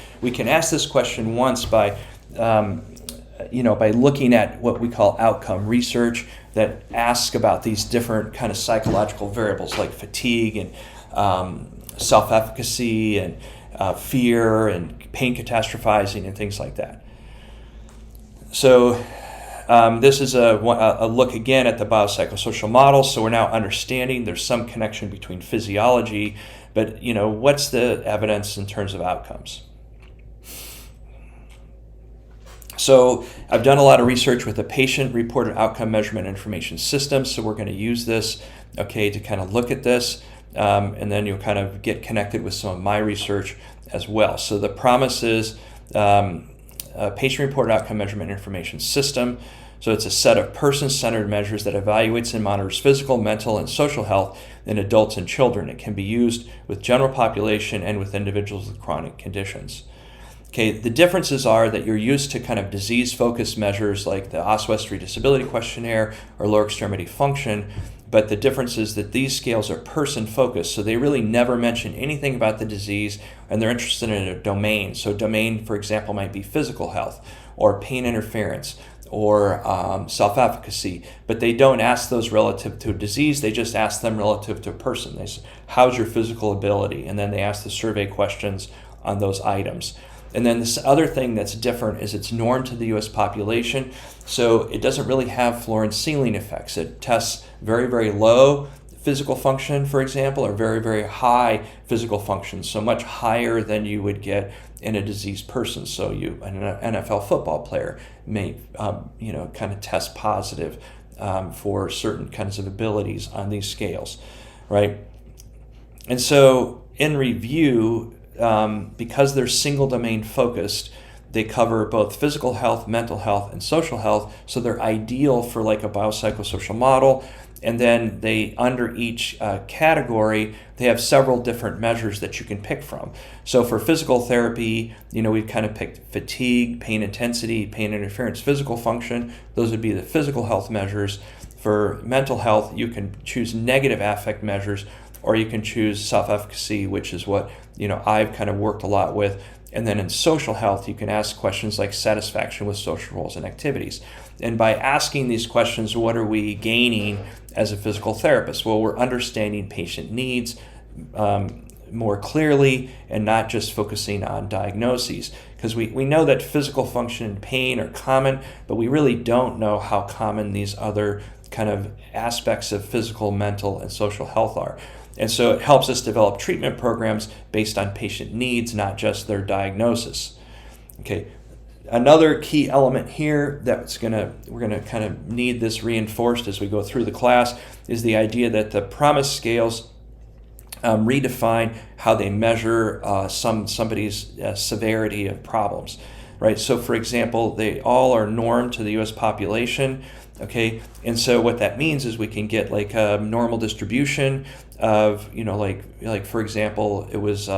A: ask this question once by by looking at what we call outcome research that asks about these different kind of psychological variables like fatigue and self-efficacy and fear and pain catastrophizing and things like that. So this is a look again at the biopsychosocial model. So we're now understanding there's some connection between physiology, but what's the evidence in terms of outcomes? So I've done a lot of research with the patient-reported outcome measurement information system. So we're going to use this, okay, to kind of look at this, and then you'll kind of get connected with some of my research as well. So the promise is a patient-reported outcome measurement information system. So it's a set of person-centered measures that evaluates and monitors physical, mental, and social health in adults and children. It can be used with general population and with individuals with chronic conditions. Okay, the differences are that you're used to kind of disease-focused measures like the Oswestry Disability Questionnaire or lower extremity function, but the difference is that these scales are person-focused, so they really never mention anything about the disease, and they're interested in a domain. So domain, for example, might be physical health or pain interference or self-efficacy, but they don't ask those relative to a disease, they just ask them relative to a person. They say, how's your physical ability? And then they ask the survey questions on those items. And then this other thing that's different is it's normed to the U.S. population, so it doesn't really have floor and ceiling effects. It tests very, very low physical function, for example, or very, very high physical function, so much higher than you would get in a diseased person. So an NFL football player may, kind of test positive for certain kinds of abilities on these scales, right? And so in review, because they're single domain focused, they cover both physical health, mental health, and social health. So they're ideal for like a biopsychosocial model. And then they, under each category, they have several different measures that you can pick from. So for physical therapy, we've kind of picked fatigue, pain intensity, pain interference, physical function. Those would be the physical health measures. For mental health, you can choose negative affect measures, or you can choose self-efficacy, which is what I've kind of worked a lot with. And then in social health, you can ask questions like satisfaction with social roles and activities. And by asking these questions, what are we gaining as a physical therapist? Well, we're understanding patient needs more clearly and not just focusing on diagnoses. Because we know that physical function and pain are common, but we really don't know how common these other kind of aspects of physical, mental, and social health are. And so it helps us develop treatment programs based on patient needs, not just their diagnosis. Okay, another key element here that we're gonna kind of need this reinforced as we go through the class is the idea that the PROMIS scales redefine how they measure somebody's severity of problems, right? So for example, they all are normed to the U.S. population. Okay, and so what that means is we can get like a normal distribution of, like for example, it was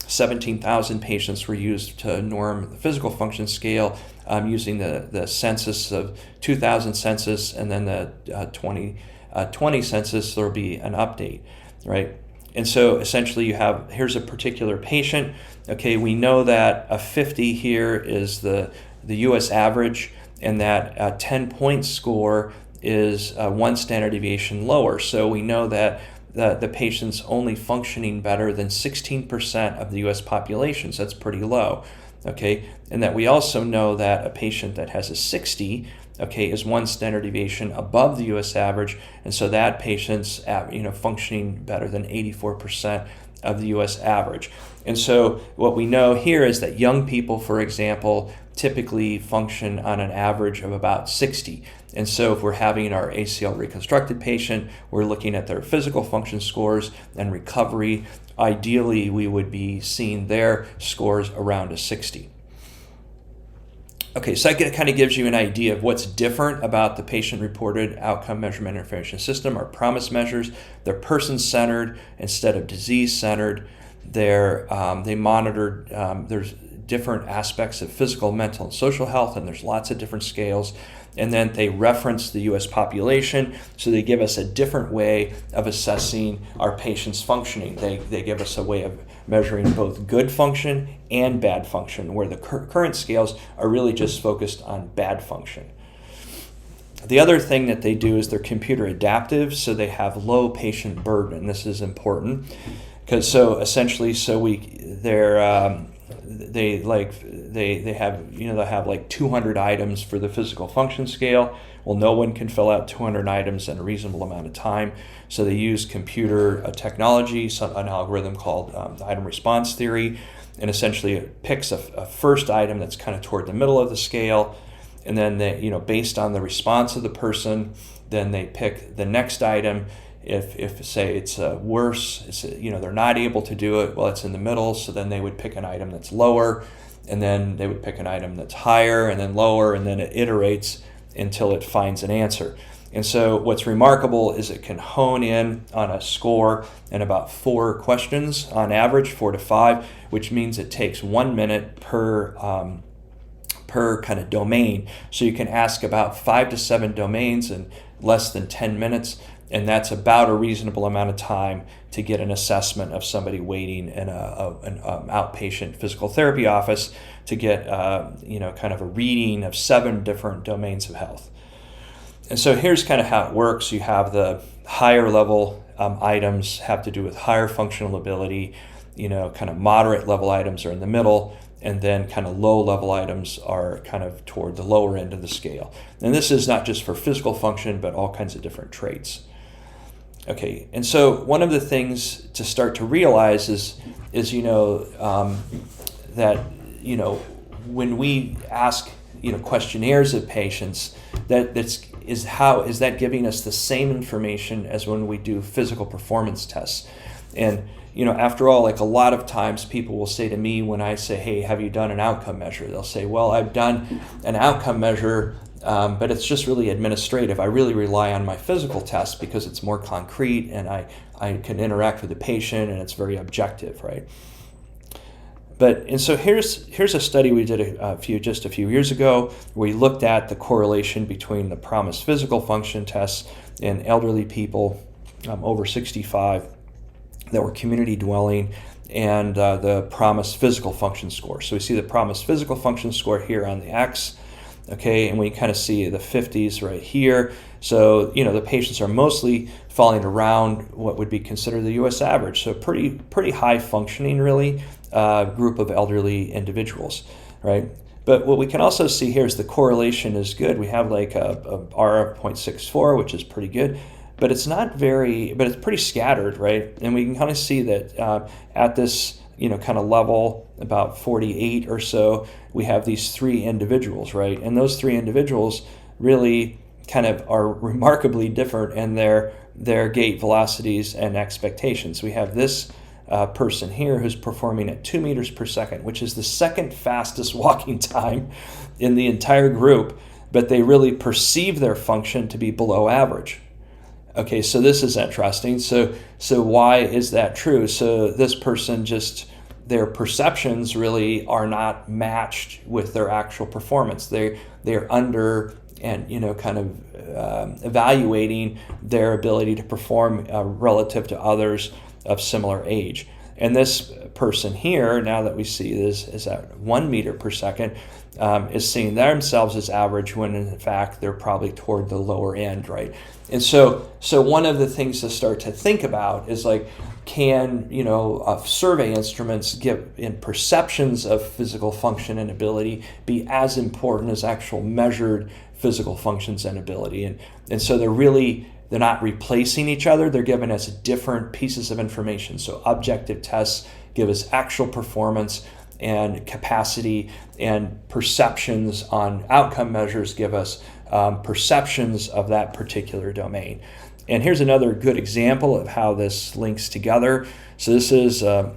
A: 17,000 patients were used to norm the physical function scale using the census of 2000 census, and then the 2020 census, there'll be an update, right? And so essentially here's a particular patient. Okay, we know that a 50 here is the US average, and that a 10-point score is 1 standard deviation lower. So we know that the patient's only functioning better than 16% of the US population, so that's pretty low. Okay, and that we also know that a patient that has a 60, okay, is 1 standard deviation above the US average, and so that patient's functioning better than 84% of the US average. And so what we know here is that young people, for example, typically function on an average of about 60. And so if we're having our ACL reconstructed patient, we're looking at their physical function scores and recovery. Ideally, we would be seeing their scores around a 60. Okay, so that kind of gives you an idea of what's different about the patient-reported outcome measurement information system. Our PROMIS measures, they're person-centered instead of disease-centered. They monitor, there's different aspects of physical, mental, and social health, and there's lots of different scales. And then they reference the U.S. population, so they give us a different way of assessing our patient's functioning. They give us a way of measuring both good function and bad function, where the current scales are really just focused on bad function. The other thing that they do is they're computer adaptive, so they have low patient burden, and this is important because they'll have like 200 items for the physical function scale. Well, no one can fill out 200 items in a reasonable amount of time, so they use computer technology, an algorithm called the item response theory, and essentially it picks a first item that's kind of toward the middle of the scale, and then based on the response of the person, then they pick the next item. If say it's worse, they're not able to do it, well, it's in the middle, so then they would pick an item that's lower, and then they would pick an item that's higher, and then lower, and then it iterates until it finds an answer. And so what's remarkable is it can hone in on a score in about 4 questions on average, 4 to 5, which means it takes 1 minute per kind of domain. So you can ask about 5 to 7 domains in less than 10 minutes. And that's about a reasonable amount of time to get an assessment of somebody waiting in an outpatient physical therapy office to get kind of a reading of 7 different domains of health. And so here's kind of how it works. You have the higher level items have to do with higher functional ability, kind of moderate level items are in the middle, and then kind of low level items are kind of toward the lower end of the scale. And this is not just for physical function, but all kinds of different traits. Okay, and so one of the things to start to realize is that when we ask questionnaires of patients, how is that giving us the same information as when we do physical performance tests? And after all, like a lot of times people will say to me when I say, hey, have you done an outcome measure? They'll say, well, I've done an outcome measure, but it's just really administrative. I really rely on my physical test because it's more concrete and I can interact with the patient and it's very objective, right? And so here's a study we did just a few years ago where we looked at the correlation between the PROMIS physical function tests in elderly people over 65 that were community dwelling and the PROMIS physical function score. So we see the PROMIS physical function score here on the X, okay, and we kind of see the 50s right here. So, the patients are mostly falling around what would be considered the U.S. average. So pretty high functioning, really, group of elderly individuals, right? But what we can also see here is the correlation is good. We have like a R of 0.64, which is pretty good. But it's it's pretty scattered, right? And we can kind of see that at this, kind of level, about 48 or so, we have these 3 individuals, right? And those 3 individuals really kind of are remarkably different in their gait velocities and expectations. We have this person here who's performing at 2 meters per second, which is the second fastest walking time in the entire group, but they really perceive their function to be below average. Okay, so this is interesting. So why is that true? So this person their perceptions really are not matched with their actual performance. They're under and kind of evaluating their ability to perform relative to others of similar age. And this person here, now that we see this is at 1 meter per second, is seeing themselves as average when in fact they're probably toward the lower end, right? And so one of the things to start to think about is like, can survey instruments give in perceptions of physical function and ability be as important as actual measured physical functions and ability? And so they're not replacing each other. They're given as different pieces of information. So objective tests give us actual performance and capacity, and perceptions on outcome measures give us perceptions of that particular domain. And here's another good example of how this links together. So this is a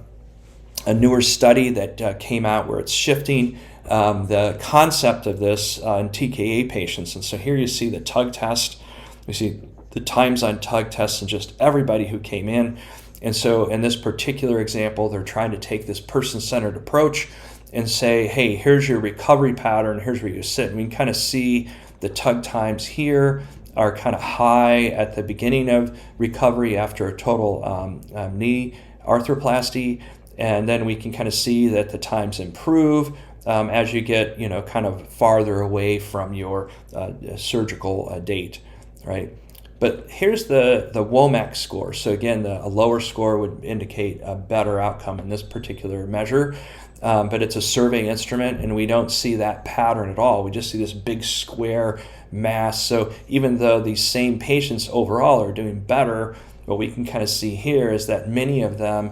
A: newer study that came out where it's shifting the concept of this in TKA patients. And so here you see the TUG test. We see the times on TUG tests and just everybody who came in. And so in this particular example, they're trying to take this person-centered approach and say, hey, here's your recovery pattern, here's where you sit. And we can kind of see the TUG times here are kind of high at the beginning of recovery after a total knee arthroplasty. And then we can kind of see that the times improve as you get, kind of farther away from your surgical date, right? But here's the WOMAC score. So again, a lower score would indicate a better outcome in this particular measure. But it's a survey instrument, and we don't see that pattern at all. We just see this big square mass. So even though these same patients overall are doing better, what we can kind of see here is that many of them,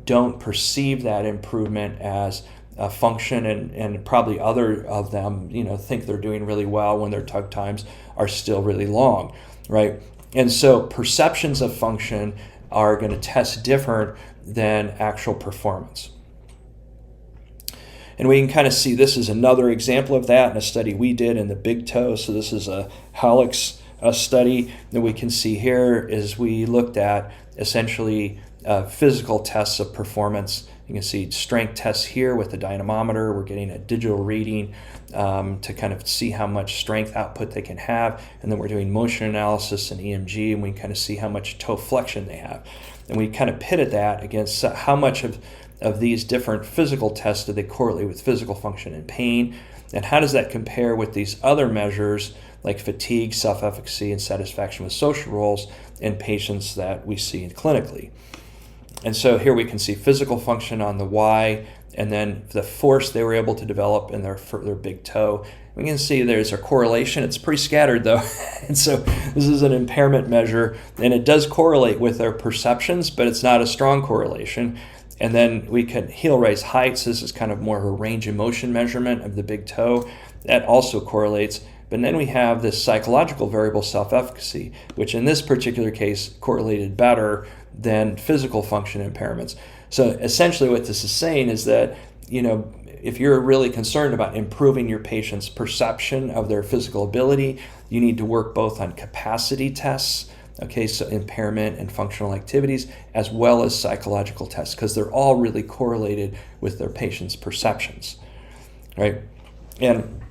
A: don't perceive that improvement as a function, and probably other of them, think they're doing really well when their TUG times are still really long, right? And so perceptions of function are going to test different than actual performance. And we can kind of see this is another example of that in a study we did in the big toe. So this is a hallux study that we can see here is we looked at essentially physical tests of performance. You can see strength tests here with the dynamometer. We're getting a digital reading to kind of see how much strength output they can have. And then we're doing motion analysis and EMG, and we can kind of see how much toe flexion they have. And we kind of pitted that against how much of these different physical tests do they correlate with physical function and pain, and how does that compare with these other measures like fatigue, self-efficacy, and satisfaction with social roles in patients that we see clinically. And so here we can see physical function on the Y, and then the force they were able to develop in their big toe. We can see there's a correlation. It's pretty scattered though. And so this is an impairment measure, and it does correlate with their perceptions, but it's not a strong correlation. And then we can heel raise heights. This is kind of more of a range of motion measurement of the big toe. That also correlates. But then we have this psychological variable self-efficacy, which in this particular case correlated better than physical function impairments. So essentially what this is saying is that, if you're really concerned about improving your patient's perception of their physical ability, you need to work both on capacity tests, okay, so impairment and functional activities, as well as psychological tests, because they're all really correlated with their patient's perceptions, right? And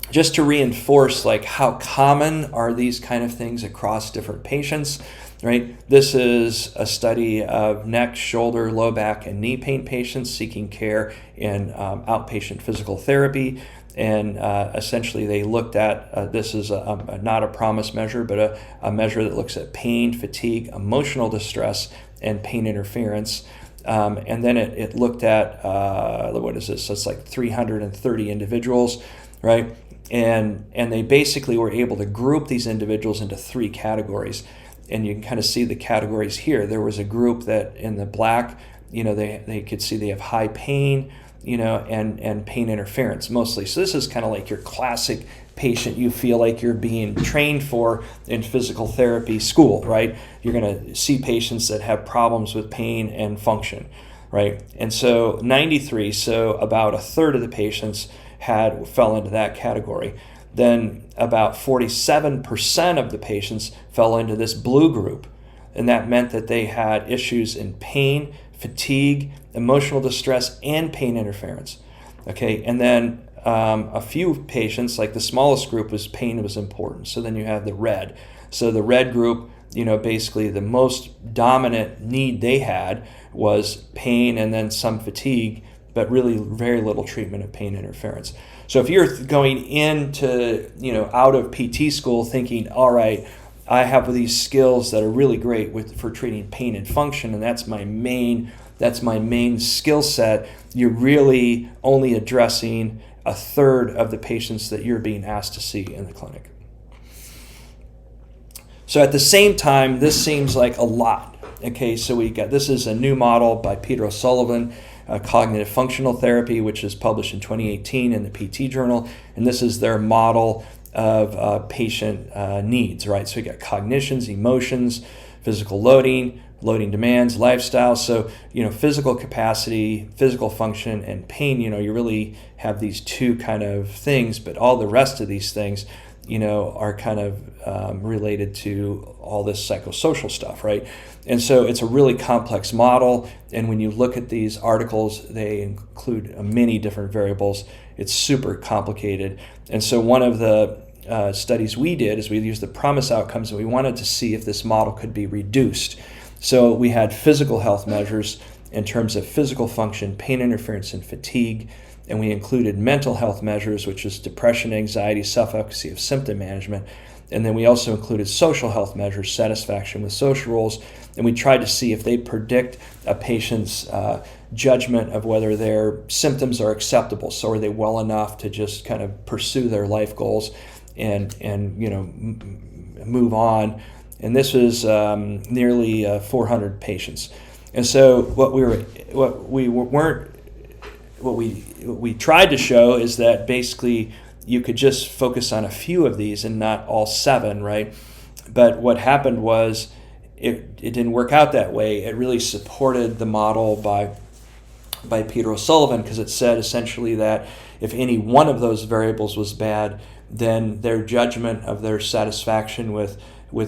A: just to reinforce like how common are these kind of things across different patients, right? This is a study of neck, shoulder, low back, and knee pain patients seeking care in outpatient physical therapy. And essentially they looked at, this is not a PROMIS measure, but a measure that looks at pain, fatigue, emotional distress, and pain interference. And then it looked at, what is this? So it's like 330 individuals, right? And they basically were able to group these individuals into 3 categories. And you can kind of see the categories here. There was a group that in the black, they could see they have high pain, and pain interference mostly. So this is kind of like your classic patient you feel like you're being trained for in physical therapy school, right? You're going to see patients that have problems with pain and function, right? And so 93, so about a third of the patients fell into that category. Then about 47% of the patients fell into this blue group, and that meant that they had issues in pain, fatigue, emotional distress, and pain interference. Okay, and then a few patients, like the smallest group, pain was important. So then you have the red. So the red group, basically the most dominant need they had was pain and then some fatigue, but really very little treatment of pain interference. So if you're going into, out of PT school thinking, all right, I have these skills that are really great for treating pain and function, and that's my main skill set, you're really only addressing a third of the patients that you're being asked to see in the clinic. So at the same time, this seems like a lot. Okay, so this is a new model by Peter O'Sullivan, Cognitive Functional Therapy, which is published in 2018 in the PT Journal, and this is their model of patient needs, right? So you got cognitions, emotions, physical loading demands, lifestyle. So, physical capacity, physical function, and pain, you really have these two kind of things, but all the rest of these things, are kind of related to all this psychosocial stuff, right? And so it's a really complex model. And when you look at these articles, they include many different variables. It's super complicated. And so one of the studies we did is we used the PROMIS outcomes, and we wanted to see if this model could be reduced. So we had physical health measures in terms of physical function, pain interference, and fatigue. And we included mental health measures, which is depression, anxiety, self-efficacy of symptom management. And then we also included social health measures, satisfaction with social roles. And we tried to see if they predict a patient's judgment of whether their symptoms are acceptable. So are they well enough to just kind of pursue their life goals and move on. And this was nearly 400 patients. And so what we tried to show is that basically you could just focus on a few of these and not all 7, right? But what happened was it didn't work out that way. It really supported the model by Peter O'Sullivan, because it said essentially that if any one of those variables was bad, then their judgment of their satisfaction with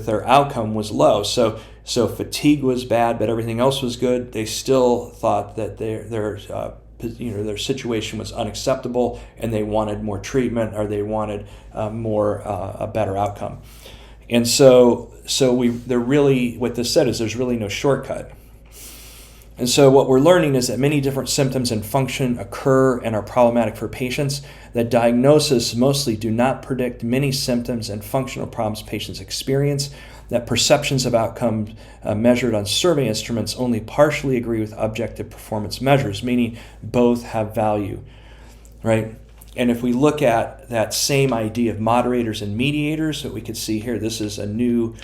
A: their outcome was low. So fatigue was bad, but everything else was good. They still thought that their situation was unacceptable, and they wanted more treatment, or they wanted a better outcome. And so what this said is there's really no shortcut. And so what we're learning is that many different symptoms and function occur and are problematic for patients, that diagnosis mostly do not predict many symptoms and functional problems patients experience, that perceptions of outcomes measured on survey instruments only partially agree with objective performance measures, meaning both have value, right? And if we look at that same idea of moderators and mediators that we could see here, this is a new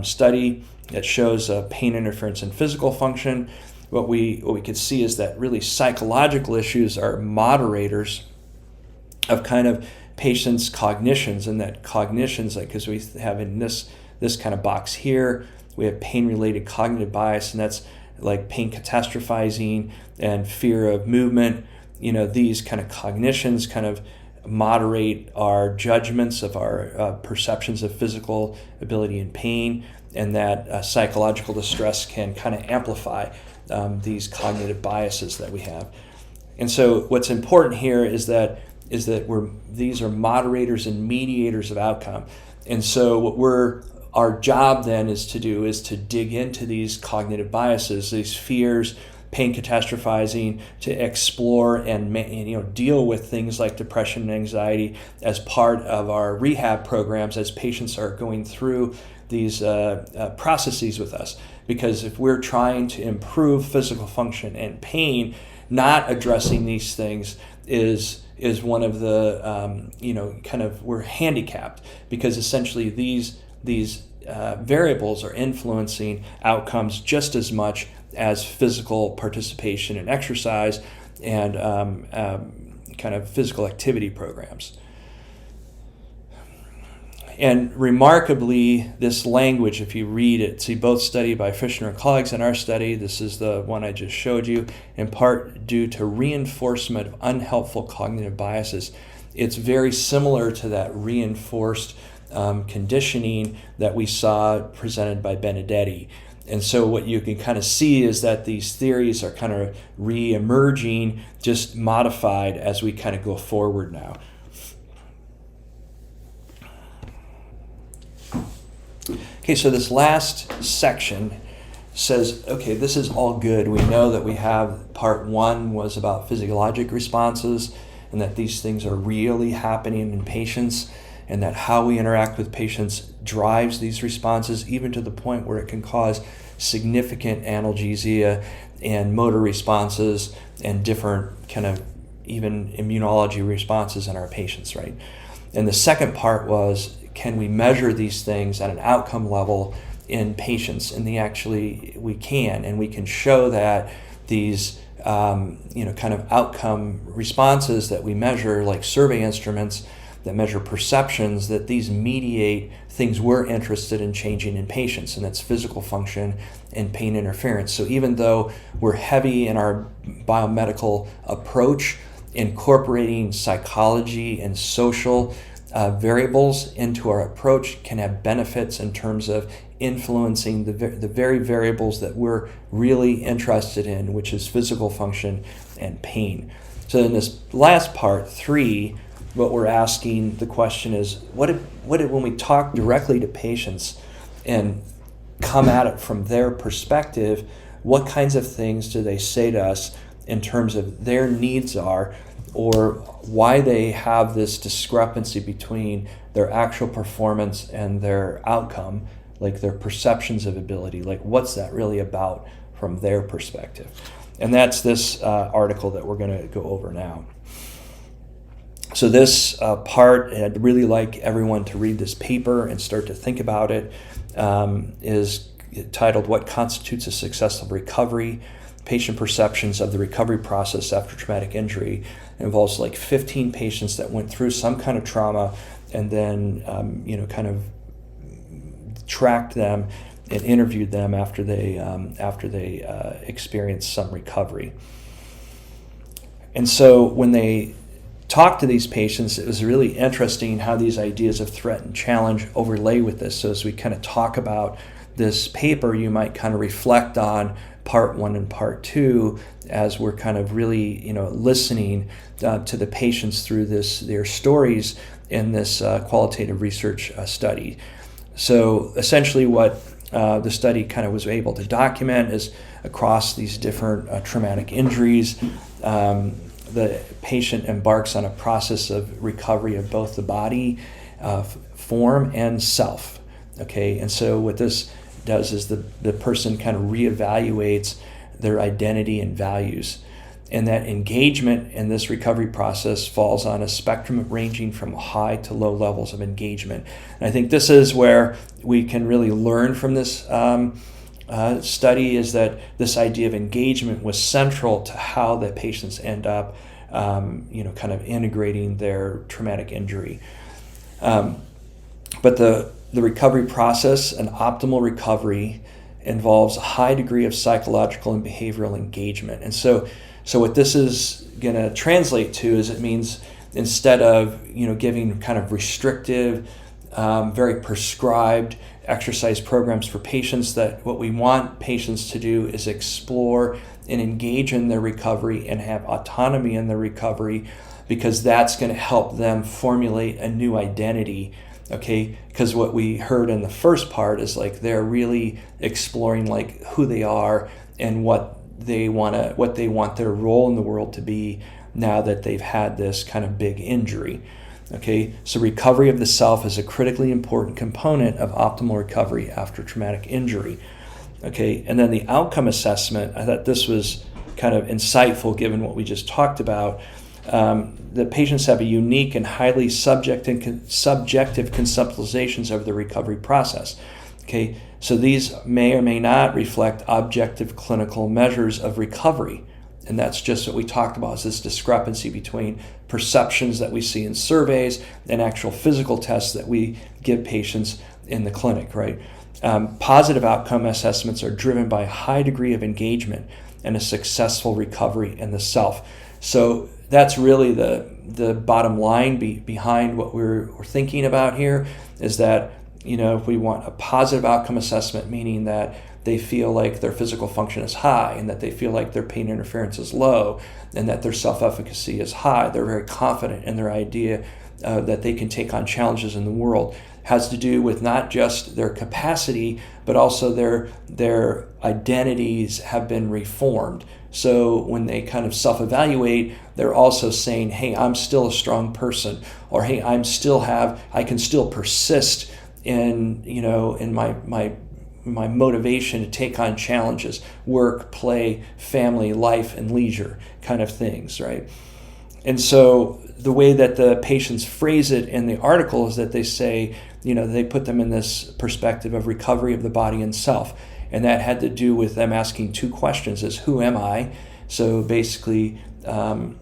A: study that shows pain interference in physical function. What we could see is that really psychological issues are moderators of kind of patients' cognitions, and that cognitions, like, because we have in this kind of box here, we have pain-related cognitive bias, and that's like pain catastrophizing and fear of movement. These kind of cognitions kind of moderate our judgments of our perceptions of physical ability and pain, and that psychological distress can kind of amplify these cognitive biases that we have. And so what's important here is that these are moderators and mediators of outcome. And so our job then is to dig into these cognitive biases, these fears, pain catastrophizing, to explore and deal with things like depression and anxiety as part of our rehab programs as patients are going through these processes with us. Because if we're trying to improve physical function and pain, not addressing these things is one of the we're handicapped, because essentially these variables are influencing outcomes just as much as physical participation in exercise and kind of physical activity programs. And remarkably, this language, if you read it, see both study by Fisher and colleagues and our study, this is the one I just showed you, in part due to reinforcement of unhelpful cognitive biases. It's very similar to that reinforced conditioning that we saw presented by Benedetti. And so what you can kind of see is that these theories are kind of re-emerging, just modified as we kind of go forward now. Okay, so this last section says, okay, this is all good. We know that we have part 1 was about physiologic responses, and that these things are really happening in patients, and that how we interact with patients drives these responses, even to the point where it can cause significant analgesia and motor responses and different kind of even immunology responses in our patients, right? And the second part was, can we measure these things at an outcome level in patients? And we can, and we can show that these kind of outcome responses that we measure, like survey instruments that measure perceptions, that these mediate things we're interested in changing in patients, and that's physical function and pain interference. So even though we're heavy in our biomedical approach, incorporating psychology and social variables into our approach can have benefits in terms of influencing the very variables that we're really interested in, which is physical function and pain. So in this last part 3, what we're asking the question is, what if when we talk directly to patients and come at it from their perspective, what kinds of things do they say to us in terms of their needs are, or why they have this discrepancy between their actual performance and their outcome, like their perceptions of ability, like what's that really about from their perspective? And that's this article that we're going to go over now. So this part, and I'd really like everyone to read this paper and start to think about it, is titled "What Constitutes a Successful Recovery? Patient Perceptions of the Recovery Process After Traumatic Injury." It involves like 15 patients that went through some kind of trauma, and then kind of tracked them and interviewed them after they experienced some recovery. And so when they talked to these patients, it was really interesting how these ideas of threat and challenge overlay with this. So as we kind of talk about this paper, you might kind of reflect on part 1 and part 2 as we're kind of really listening to the patients through their stories in this qualitative research study. So essentially what the study kind of was able to document is across these different traumatic injuries, the patient embarks on a process of recovery of both the body, form, and self. Okay, and so what this does is the person kind of reevaluates their identity and values. And that engagement in this recovery process falls on a spectrum ranging from high to low levels of engagement. And I think this is where we can really learn from this study, is that this idea of engagement was central to how the patients end up kind of integrating their traumatic injury. But the recovery process, an optimal recovery, involves a high degree of psychological and behavioral engagement. And so what this is going to translate to is, it means instead of giving kind of restrictive, very prescribed exercise programs for patients, that what we want patients to do is explore and engage in their recovery and have autonomy in their recovery, because that's going to help them formulate a new identity. Okay, because what we heard in the first part is like they're really exploring like who they are and what they want their role in the world to be now that they've had this kind of big injury. Okay, so recovery of the self is a critically important component of optimal recovery after traumatic injury. Okay, and then the outcome assessment, I thought this was kind of insightful given what we just talked about. The patients have a unique and highly subjective conceptualizations of the recovery process. Okay, so these may or may not reflect objective clinical measures of recovery. And that's just what we talked about, is this discrepancy between perceptions that we see in surveys and actual physical tests that we give patients in the clinic, right? Positive outcome assessments are driven by a high degree of engagement and a successful recovery in the self. So that's really the bottom line behind what we're thinking about here, is that if we want a positive outcome assessment, meaning that they feel like their physical function is high and that they feel like their pain interference is low and that their self-efficacy is high, they're very confident in their idea that they can take on challenges in the world has to do with not just their capacity, but also their identities have been reformed. So when they kind of self-evaluate, they're also saying, hey, I'm still a strong person, or hey, I can still persist in, in my motivation to take on challenges, work, play, family, life, and leisure kind of things, right? And so the way that the patients phrase it in the article is that they say, they put them in this perspective of recovery of the body and self. And that had to do with them asking two questions: is who am I? So basically, and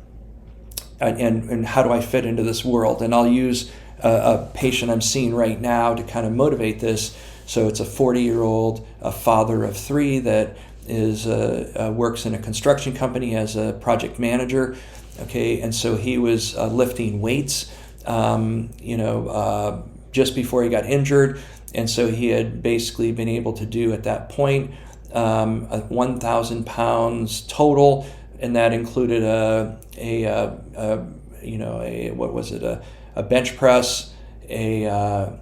A: how do I fit into this world? And I'll use a patient I'm seeing right now to kind of motivate this. So it's a 40-year-old, a father of three that is works in a construction company as a project manager. Okay, and so he was lifting weights, just before he got injured, and so he had basically been able to do at that point 1,000 pounds total, and that included a bench press, a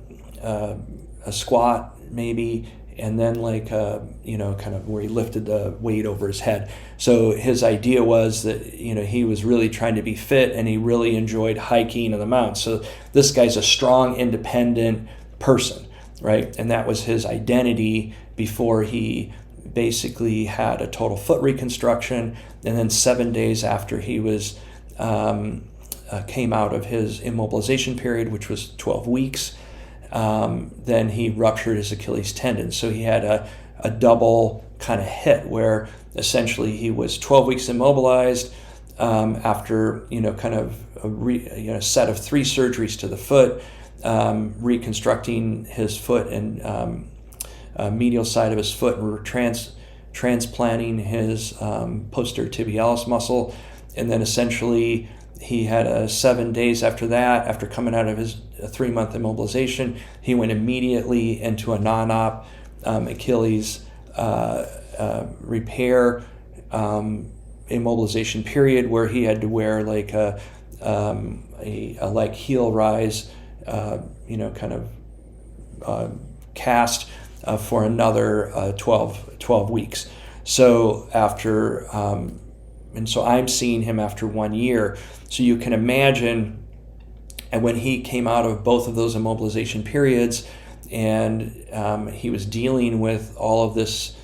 A: squat maybe, and then kind of where he lifted the weight over his head. So his idea was that, he was really trying to be fit, and he really enjoyed hiking in the mountains. So this guy's a strong, independent person, right? And that was his identity before he basically had a total foot reconstruction. And then 7 days after he was came out of his immobilization period, which was 12 weeks, then he ruptured his Achilles tendon. So he had a double kind of hit where essentially he was 12 weeks immobilized after a set of 3 surgeries to the foot, reconstructing his foot and medial side of his foot, and transplanting his posterior tibialis muscle, and then essentially he had 7 days after that, after coming out of his 3-month immobilization, he went immediately into a non-op Achilles repair immobilization period, where he had to wear a heel rise, cast for another 12 weeks. So so I'm seeing him after 1 year. So you can imagine, and when he came out of both of those immobilization periods, and he was dealing with all of this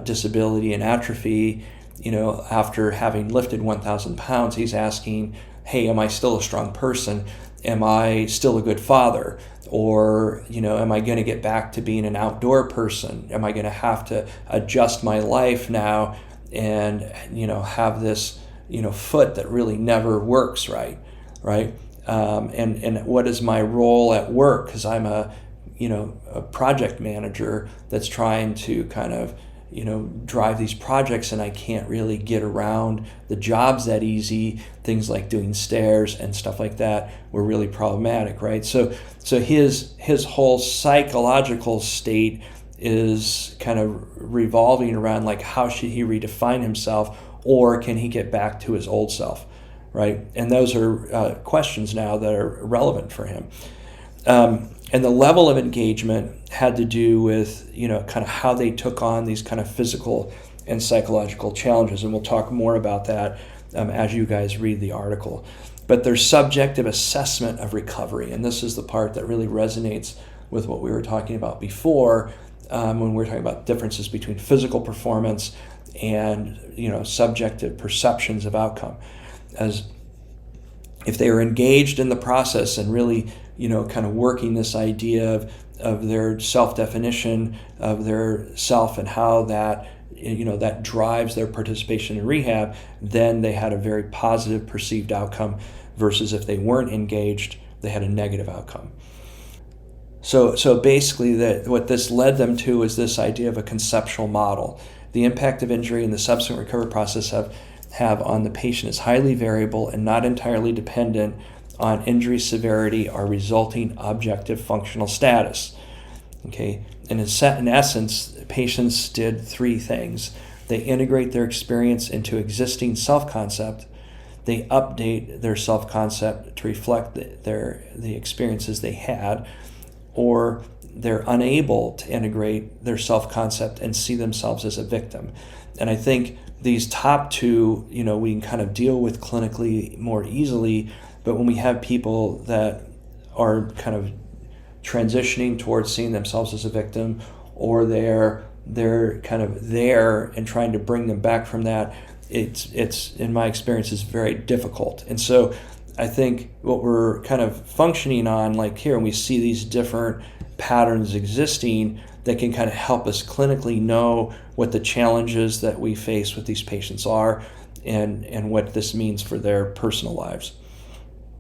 A: disability and atrophy, after having lifted 1,000 pounds, he's asking, hey, am I still a strong person? Am I still a good father? Or, am I going to get back to being an outdoor person? Am I going to have to adjust my life now and, have this, foot that really never works right? And what is my role at work? Because I'm a project manager that's trying to kind of, drive these projects, and I can't really get around the jobs that easy. Things like doing stairs and stuff like that were really problematic, right? So his whole psychological state is kind of revolving around how should he redefine himself, or can he get back to his old self, right? And those are questions now that are relevant for him. And the level of engagement had to do with, kind of how they took on these kind of physical and psychological challenges. And we'll talk more about that as you guys read the article. But their subjective assessment of recovery, and this is the part that really resonates with what we were talking about before, when we were talking about differences between physical performance and, subjective perceptions of outcome. As if they were engaged in the process and really, kind of working this idea of their self-definition of their self and how that, that drives their participation in rehab, then they had a very positive perceived outcome, versus if they weren't engaged, they had a negative outcome. So basically what this led them to is this idea of a conceptual model. The impact of injury and the subsequent recovery process have on the patient is highly variable and not entirely dependent on injury severity or resulting objective functional status. Okay, and in essence, patients did 3 things. They integrate their experience into existing self-concept. they update their self-concept to reflect the experiences they had, or they're unable to integrate their self-concept and see themselves as a victim. And I think these top two, we can kind of deal with clinically more easily, but when we have people that are kind of transitioning towards seeing themselves as a victim, or they're kind of there and trying to bring them back from that, it's in my experience is very difficult. And so I think what we're kind of functioning on, like here, and we see these different patterns existing that can kind of help us clinically know what the challenges that we face with these patients are, and what this means for their personal lives.